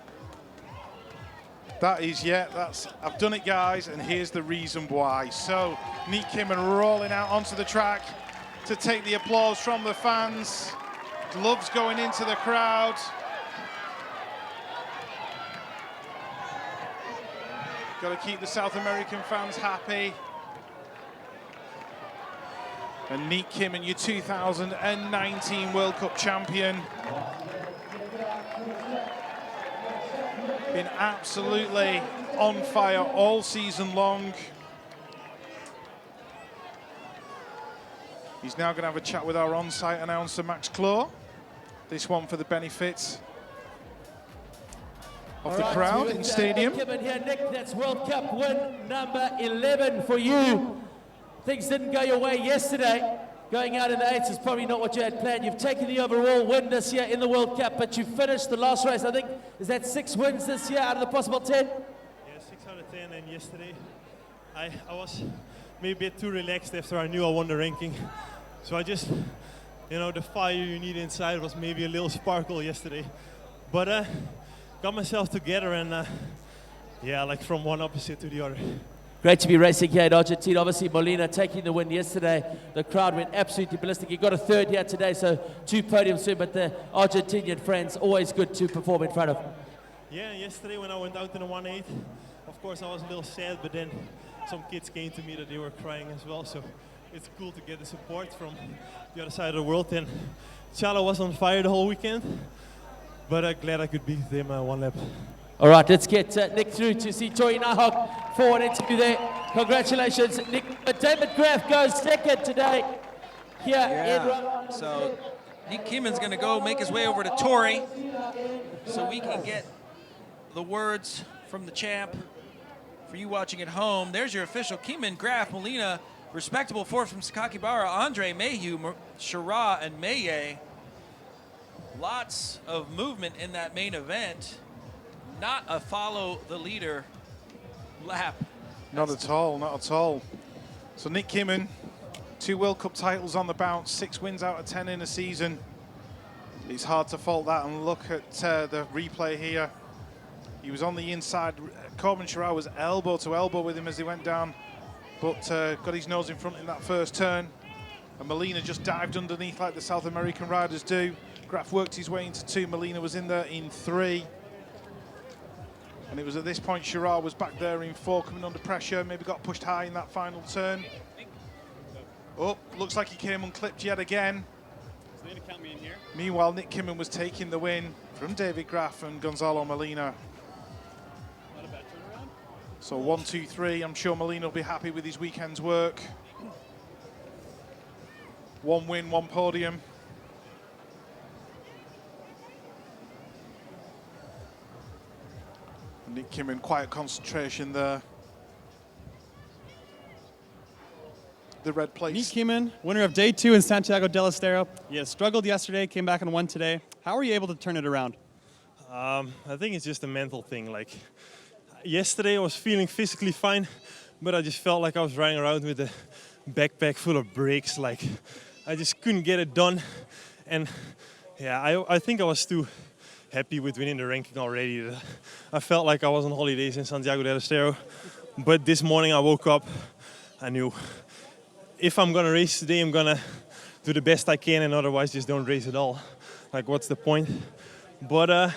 That is, yeah, I've done it, guys, and here's the reason why. So, Nick Kieman rolling out onto the track to take the applause from the fans. Gloves going into the crowd. Got to keep the South American fans happy. And Nick Kieman, your 2019 World Cup champion. Been absolutely on fire all season long. He's now going to have a chat with our on-site announcer, Max Claw. This one for the benefit of the crowd in stadium. Here, Nick, that's World Cup win number 11 for you. Things didn't go your way yesterday. Going out in the 8s is probably not what you had planned. You've taken the overall win this year in the World Cup, but you finished the last race. I think, is that 6 wins this year out of the possible 10? Yeah, 6 out of 10, and yesterday I was maybe a bit too relaxed after I knew I won the ranking. So I just, you know, the fire you need inside was maybe a little sparkle yesterday. But got myself together and yeah, like from one opposite to the other. Great to be racing here in Argentina. Obviously, Molina taking the win yesterday. The crowd went absolutely ballistic. He got a 3rd here today, so 2 podiums soon, but the Argentinian friends, always good to perform in front of. Yeah, yesterday when I went out in the 1/8, of course I was a little sad, but then some kids came to me that they were crying as well, so it's cool to get the support from the other side of the world. And Chalo was on fire the whole weekend, but I'm glad I could beat him 1 lap. All right, let's get Nick through to see Tori Nahok for an interview there. Congratulations, Nick. David Graff goes 2nd today here in. So Nick Kieman's going to go make his way over to Tori so we can get the words from the champ. For you watching at home, there's your official Keenman, Graf, Molina, respectable fourth from Sakakibara, Andre, Mayhew, Shira, and Maye. Lots of movement in that main event. Not a follow the leader lap. Not at all, not at all. So Nick Kimman, 2 World Cup titles on the bounce, 6 wins out of 10 in a season. It's hard to fault that, and look at the replay here. He was on the inside. Corbin Shaw was elbow to elbow with him as he went down, but got his nose in front in that first turn. And Molina just dived underneath like the South American riders do. Graf worked his way into 2. Molina was in there in 3. And it was at this point Shira was back there in 4, coming under pressure, maybe got pushed high in that final turn. Oh, looks like he came unclipped yet again. Meanwhile, Nick Kimman was taking the win from David Graf and Gonzalo Molina. So 1, 2, 3. I'm sure Molina will be happy with his weekend's work. 1 win, 1 podium. Nick Kimman, quiet concentration there. The red place. Nick Kimman, winner of day 2 in Santiago del Estero. You struggled yesterday, came back and won today. How were you able to turn it around? I think it's just a mental thing. Like yesterday, I was feeling physically fine, but I just felt like I was riding around with a backpack full of bricks. Like I just couldn't get it done, and yeah, I think I was too happy with winning the ranking already. I felt like I was on holidays in Santiago del Estero, but this morning I woke up, I knew if I'm gonna race today, I'm gonna do the best I can, and otherwise just don't race at all. Like, what's the point? But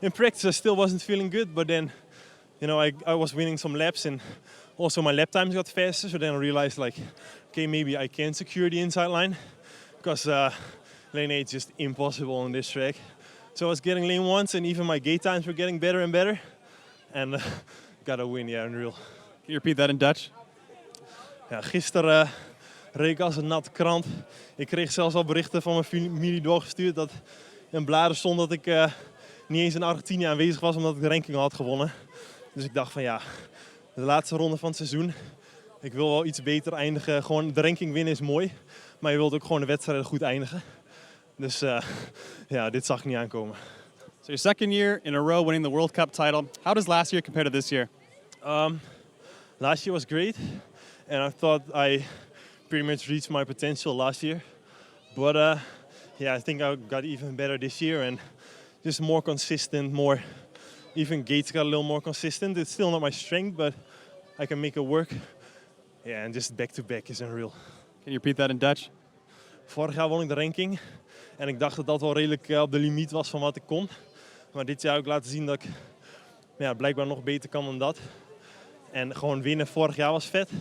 in practice, I still wasn't feeling good, but then, you know, I was winning some laps, and also my lap times got faster, so then I realized, like, okay, maybe I can secure the inside line, because lane 8 is just impossible on this track. So I was getting lane 1s, and even my gate times were getting better and better, and got a win, yeah, unreal. Can you repeat that in Dutch? Ja, gisteren reed ik als een natte krant. Ik kreeg zelfs al berichten van mijn familie doorgestuurd dat in bladen stond dat ik niet eens in Argentina aanwezig was omdat ik de ranking had gewonnen. Dus ik dacht van ja, de laatste ronde van het seizoen. Ik wil wel iets beter eindigen. Gewoon de ranking winnen is mooi, maar je wilt ook gewoon de wedstrijden goed eindigen. Dus ja, dit zag ik niet aankomen. So your second year in a row winning the World Cup title. How does last year compare to this year? Last year was great, and I thought I pretty much reached my potential last year. But yeah, I think I got even better this year and just more consistent, more. Even gates got a little more consistent. It's still not my strength, but I can make it work. Yeah, and just back-to-back is unreal. Can you repeat that in Dutch? Vorig jaar won ik de ranking en ik dacht dat dat wel redelijk op de limiet was van wat ik kon. Maar dit jaar heb ik laten zien dat ik ja, blijkbaar nog beter kan dan dat. En gewoon winnen vorig jaar was vet. We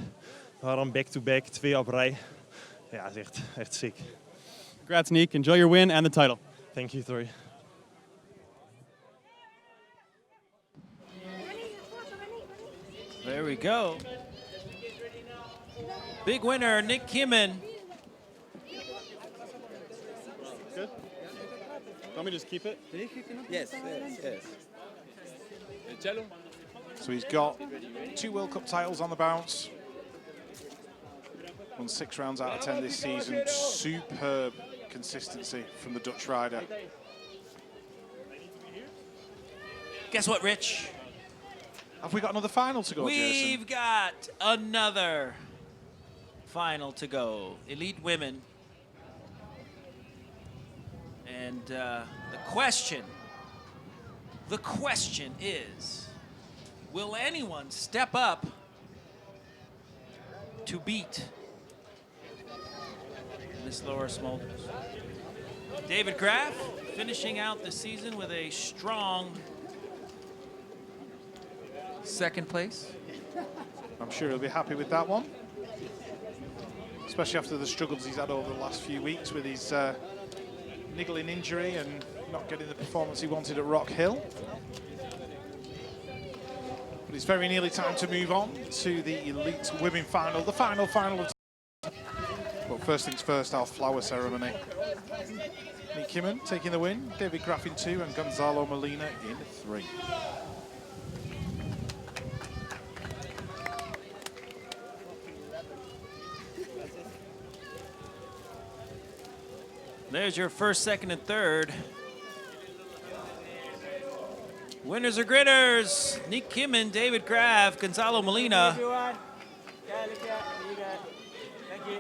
waren dan back-to-back, 2 op rij. Ja, is echt sick. Congrats, Nick. Enjoy your win and the title. Thank you, Tori. There we go. Big winner, Nick Kimman. Good. Want me to just keep it? Yes. Cello? So he's got 2 World Cup titles on the bounce. Won 6 rounds out of 10 this season. Superb consistency from the Dutch rider. Guess what, Rich? Have we got another final to go, Jason? We've got another final to go. Elite women. And the question is, will anyone step up to beat Miss Laura Smulders? David Graf finishing out the season with a strong second place. I'm sure he'll be happy with that one. Especially after the struggles he's had over the last few weeks with his niggling injury and not getting the performance he wanted at Rock Hill. But it's very nearly time to move on to the Elite Women Final, the final of. But first things first, our flower ceremony. Nick Kimman taking the win, David Graf in 2, and Gonzalo Molina in 3. There's your first, second, and third. Winners are gritters. Nick Kimmin, David Graf, Gonzalo Molina. Thank you.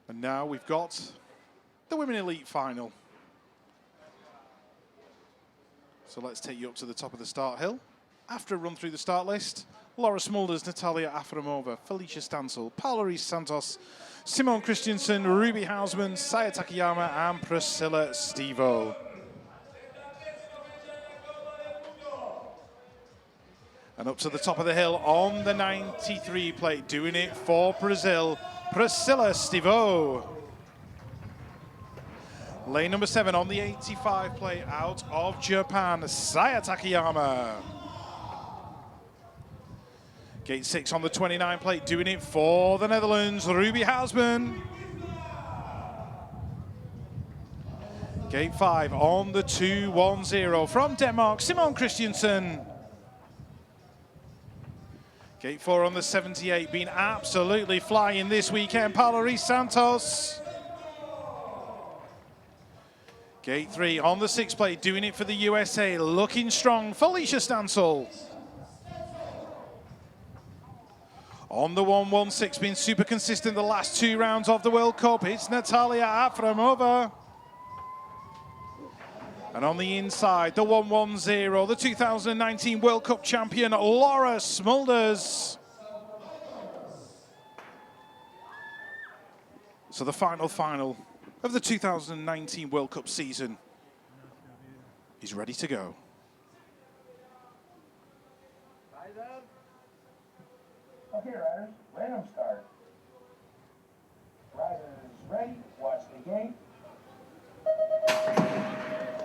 And now we've got the Women Elite Final. So let's take you up to the top of the start hill. After a run through the start list, Laura Smulders, Natalia Aframova, Felicia Stansel, Paula Reese Santos, Simone Christensen, Ruby Hausman, Saya Takayama, and Priscilla Stevo. And up to the top of the hill on the 93 plate, doing it for Brazil, Priscilla Stevo. Lane number 7 on the 85 plate, out of Japan, Saya Takayama. Gate 6 on the 29 plate, doing it for the Netherlands, Ruby Hausman. Gate 5 on the 210 from Denmark, Simone Christensen. Gate 4 on the 78, been absolutely flying this weekend, Paula Reese Santos. Gate 3 on the 6 plate, doing it for the USA, looking strong, Felicia Stansel. On the 116, been super consistent the last 2 rounds of the World Cup, it's Natalia Aframova. And on the inside, the 110, the 2019 World Cup champion, Laura Smulders. So the final of the 2019 World Cup season is ready to go. Okay, riders, random start. Riders ready, watch the gate.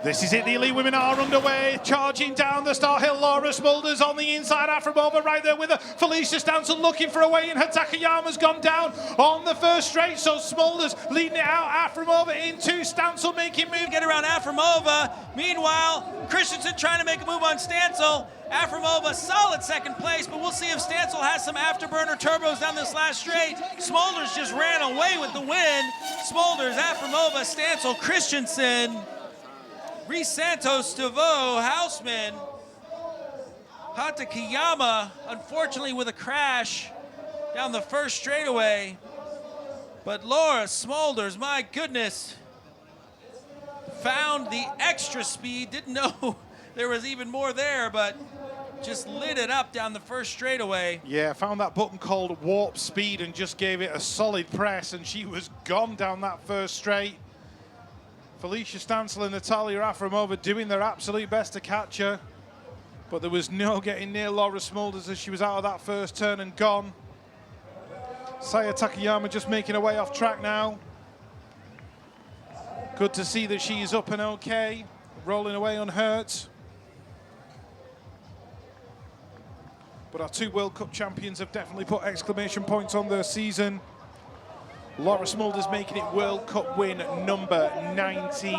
This is it, the elite women are underway, charging down the start hill, Laura Smulders on the inside, Aframova right there with her, Felicia Stansel looking for a way in, her Takayama's gone down on the first straight, so Smulders leading it out, Aframova into Stansel making move. Get around Aframova. Meanwhile, Christensen trying to make a move on Stansel. Aframova solid second place, but we'll see if Stansel has some afterburner turbos down this last straight. Smulders just ran away with the win. Smulders, Aframova, Stansel, Christensen, Reese Santos, Stevo, Hausman, Takayama, unfortunately with a crash down the first straightaway. But Laura Smulders, my goodness, found the extra speed. Didn't know there was even more there, but just lit it up down the first straightaway. Yeah, found that button called warp speed and just gave it a solid press, and she was gone down that first straight. Felicia Stansel and Natalia Aframova doing their absolute best to catch her, but there was no getting near Laura Smulders as she was out of that first turn and gone. Saya Takayama just making her way off track now. Good to see that she is up and okay, rolling away unhurt. But our 2 World Cup champions have definitely put exclamation points on their season. Laura Smulders making it World Cup win number 19.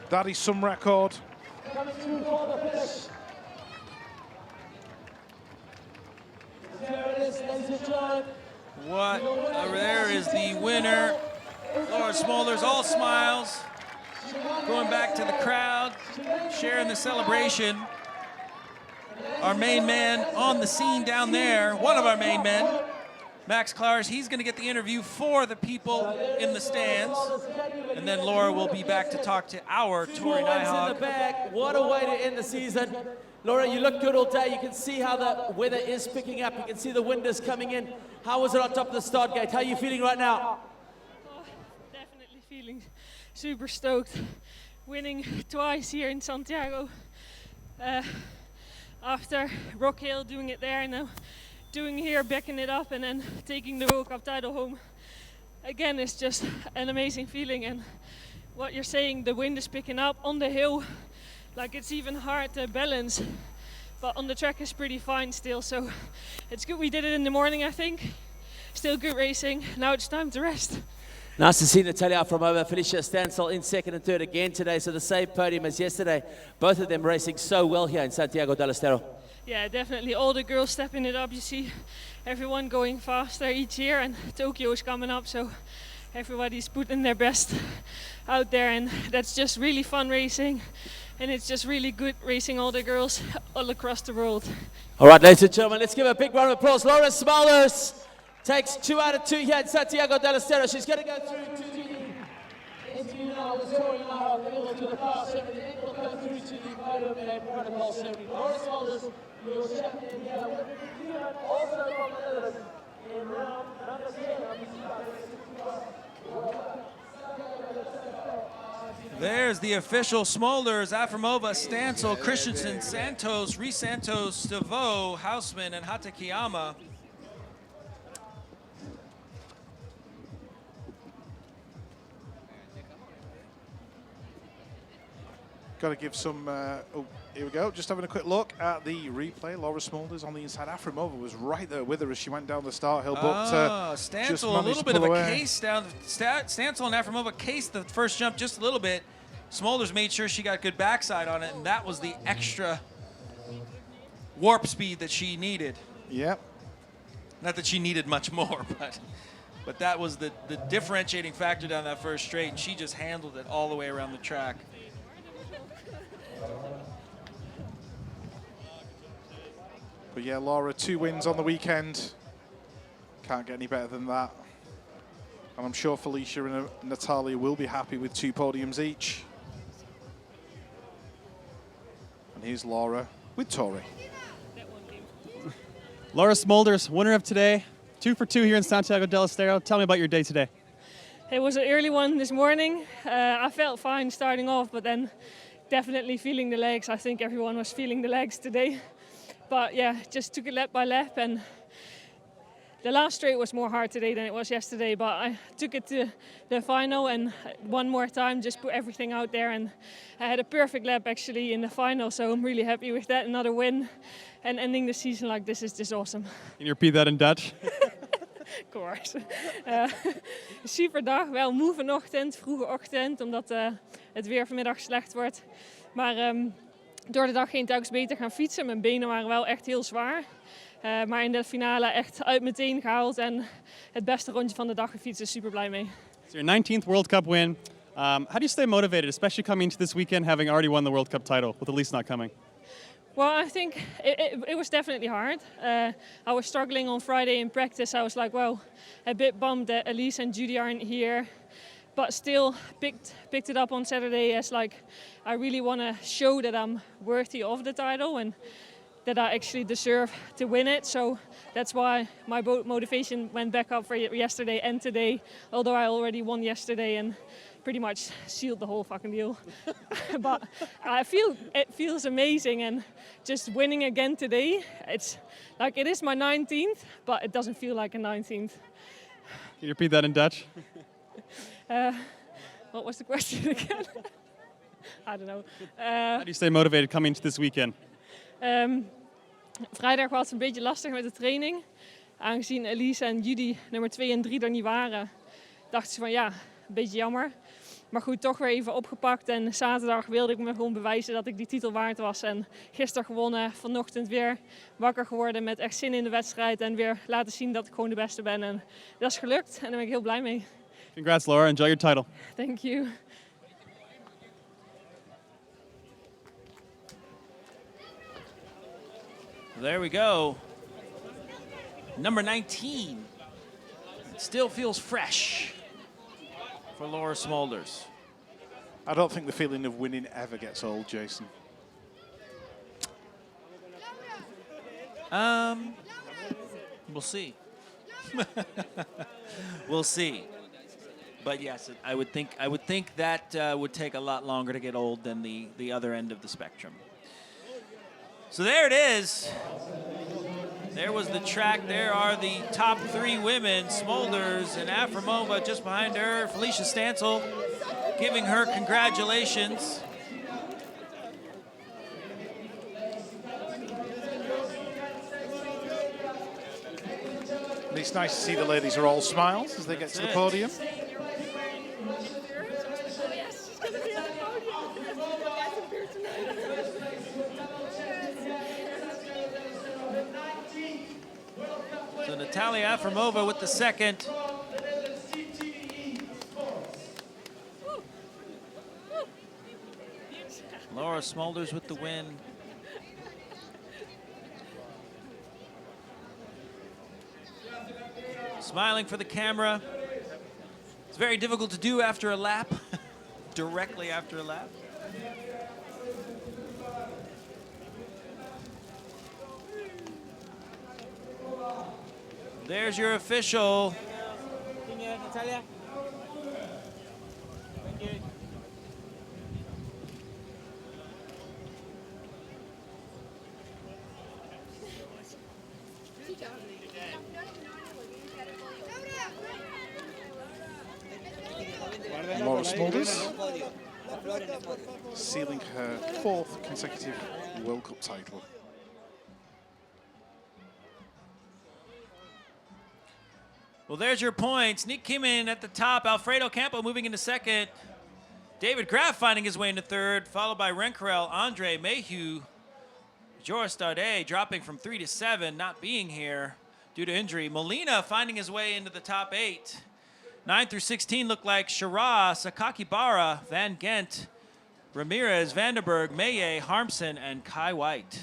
That is some record. What? Over there is the winner. Laura Smulders, all smiles. Going back to the crowd, sharing the celebration. Our main man on the scene down there, one of our main men, Max Klars, he's going to get the interview for the people in the stands. And then Laura will be back to talk to our Tori Nyhawk. In the back. What a way to end the season. Laura, you look good all day. You can see how the weather is picking up. You can see the wind is coming in. How was it on top of the start gate? How are you feeling right now? Oh, definitely feeling super stoked. Winning twice here in Santiago. After Rock Hill doing it there, now doing here, backing it up, and then taking the World Cup title home. Again, it's just an amazing feeling. And what you're saying, the wind is picking up on the hill. Like, it's even hard to balance, but on the track is pretty fine still. So it's good we did it in the morning, I think. Still good racing. Now it's time to rest. Nice to see Natalia Aframova, Felicia Stansel in second and third again today. So the same podium as yesterday. Both of them racing so well here in Santiago del Estero. Yeah, definitely. All the girls stepping it up. You see everyone going faster each year, and Tokyo is coming up, so everybody's putting their best out there, and that's just really fun racing, and it's just really good racing all the girls all across the world. All right, ladies and gentlemen, let's give a big round of applause. Laura Smulders takes 2 out of 2 here in Santiago del Estero. She's going to go through to the interview now with Tori Lara, to the car 70. It will go through to the podium in a protocol 70. Laura Smulders, your champion here, also from the Netherlands in round number 10. There's the official Smulders, Aframova, Stansel, Christensen, Santos, Reese Santos, Stavo, Hausman, and Hatakeyama. Got to give some, oh, here we go. Just having a quick look at the replay. Laura Smulders on the inside. Aframova was right there with her as she went down the start hill. But Stansel, a little bit of a case down. Stansel and Aframova cased the first jump just a little bit. Smulders made sure she got good backside on it, and that was the extra warp speed that she needed. Yep. Not that she needed much more, but that was the differentiating factor down that first straight, and she just handled it all the way around the track. But yeah, Laura, 2 wins on the weekend. Can't get any better than that. And I'm sure Felicia and Natalia will be happy with 2 podiums each. And here's Laura with Tori. Laura Smulders, winner of today. 2 for 2 here in Santiago del Estero. Tell me about your day today. It was an early one this morning. I felt fine starting off, but then definitely feeling the legs. I think everyone was feeling the legs today. But yeah, just took it lap by lap, and the last straight was more hard today than it was yesterday, but I took it to the final, and one more time just put everything out there, and I had a perfect lap actually in the final, so I'm really happy with that. Another win, and ending the season like this is just awesome. Can you repeat that in Dutch? Of course. Super dag, wel moe vanochtend, vroege ochtend, omdat het weer vanmiddag slecht wordt. Maar door de dag heen telkens beter gaan fietsen. Mijn benen waren wel echt heel zwaar. Maar in de finale echt uit meteen gehaald en het beste rondje van de dag gefietst. Dus super blij mee. So your 19th World Cup win. How do you stay motivated, especially coming into this weekend having already won the World Cup title with Elise not coming? Well, I think it was definitely hard. I was struggling on Friday in practice. I was like, well, a bit bummed that Elise and Judy aren't here. But still picked it up on Saturday as like, I really want to show that I'm worthy of the title and that I actually deserve to win it. So that's why my motivation went back up for yesterday and today, although I already won yesterday and pretty much sealed the whole fucking deal. But it feels amazing, and just winning again today, it's like it is my 19th, but it doesn't feel like a 19th. Can you repeat that in Dutch? What was the question again? I don't know. How do you stay motivated coming into this weekend? Vrijdag was het een beetje lastig met de training. Aangezien Elise en Judy nummer 2 en 3 er niet waren, dachten ze van ja, een beetje jammer. Maar goed, toch weer even opgepakt. En zaterdag wilde ik me gewoon bewijzen dat ik die titel waard was. En gisteren gewonnen, vanochtend weer wakker geworden met echt zin in de wedstrijd. En weer laten zien dat ik gewoon de beste ben. En dat is gelukt en daar ben ik heel blij mee. Congrats, Laura. Enjoy your title. Thank you. There we go. Number 19. It still feels fresh for Laura Smulders. I don't think the feeling of winning ever gets old, Jason. We'll see. We'll see. But yes, I would think that would take a lot longer to get old than the other end of the spectrum. So there it is. There was the track. There are the top 3 women, Smulders and Aframova just behind her. Felicia Stansel giving her congratulations. And it's nice to see the ladies are all smiles as they get to the podium. So Natalia Afremova with the second. Laura Smulders with the win. Smiling for the camera. It's very difficult to do after a lap, directly after a lap. There's your official. Natalia. Thank you. Laura Smulders sealing her 4th consecutive World Cup title. Well, there's your points. Nick Kimmin at the top. Alfredo Campo moving into second. David Graff finding his way into third, followed by Renkarel, Andre Mayhew, Joris Dardet dropping from 3 to 7, not being here due to injury. Molina finding his way into the top 8. 9 through 16 look like Shara, Sakakibara, Van Gent, Ramirez, Vandenberg, Maye, Harmsen, and Kai White.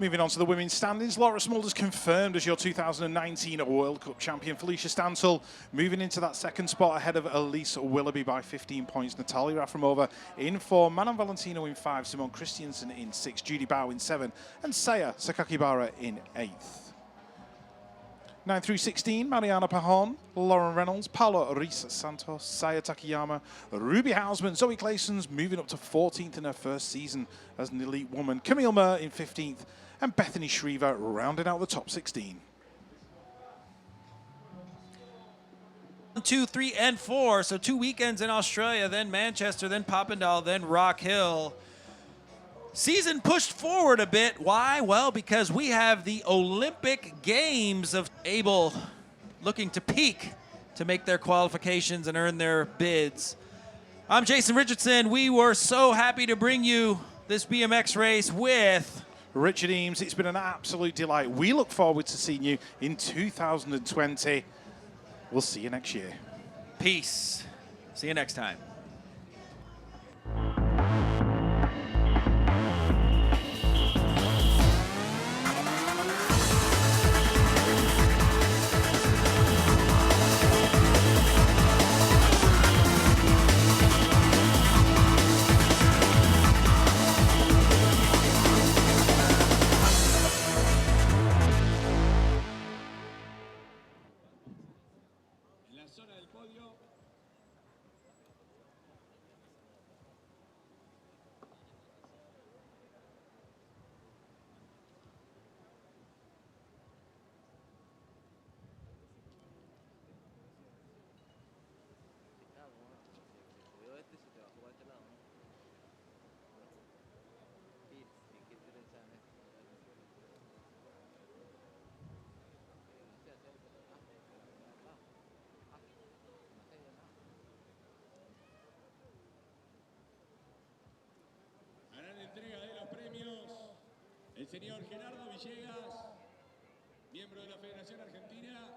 Moving on to the women's standings, Laura Smulders confirmed as your 2019 World Cup champion. Felicia Stansel moving into that second spot ahead of Elise Willoughby by 15 points. Natalia Afremova in 4, Manon Valentino in 5, Simone Christiansen in 6, Judy Bow in 7, and Saya Sakakibara in 8th. 9 through 16, Mariana Pajon, Lauren Reynolds, Paula Reese Santos, Saya Takayama, Ruby Hausman, Zoe Claessens moving up to 14th in her first season as an elite woman, Camille Murr in 15th, and Bethany Shriever rounding out the top 16. 1, 2, 3, and 4. So 2 weekends in Australia, then Manchester, then Papendal, then Rock Hill. Season pushed forward a bit. Why? Well, because we have the Olympic Games of able looking to peak to make their qualifications and earn their bids. I'm Jason Richardson. We were so happy to bring you this BMX race with Richard Eames. It's been an absolute delight. We look forward to seeing you in 2020. We'll see you next year. Peace. See you next time. Entrega de los premios, el señor Gerardo Villegas, miembro de la Federación Argentina,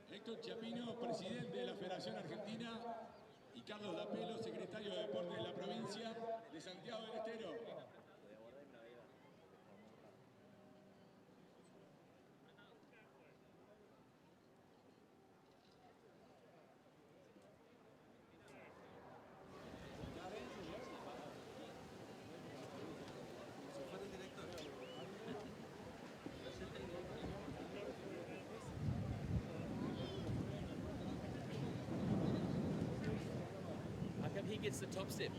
Héctor Chapino, presidente de la Federación Argentina, y Carlos Dapelo, secretario de Deportes de la provincia de Santiago del Estero. He gets the top step.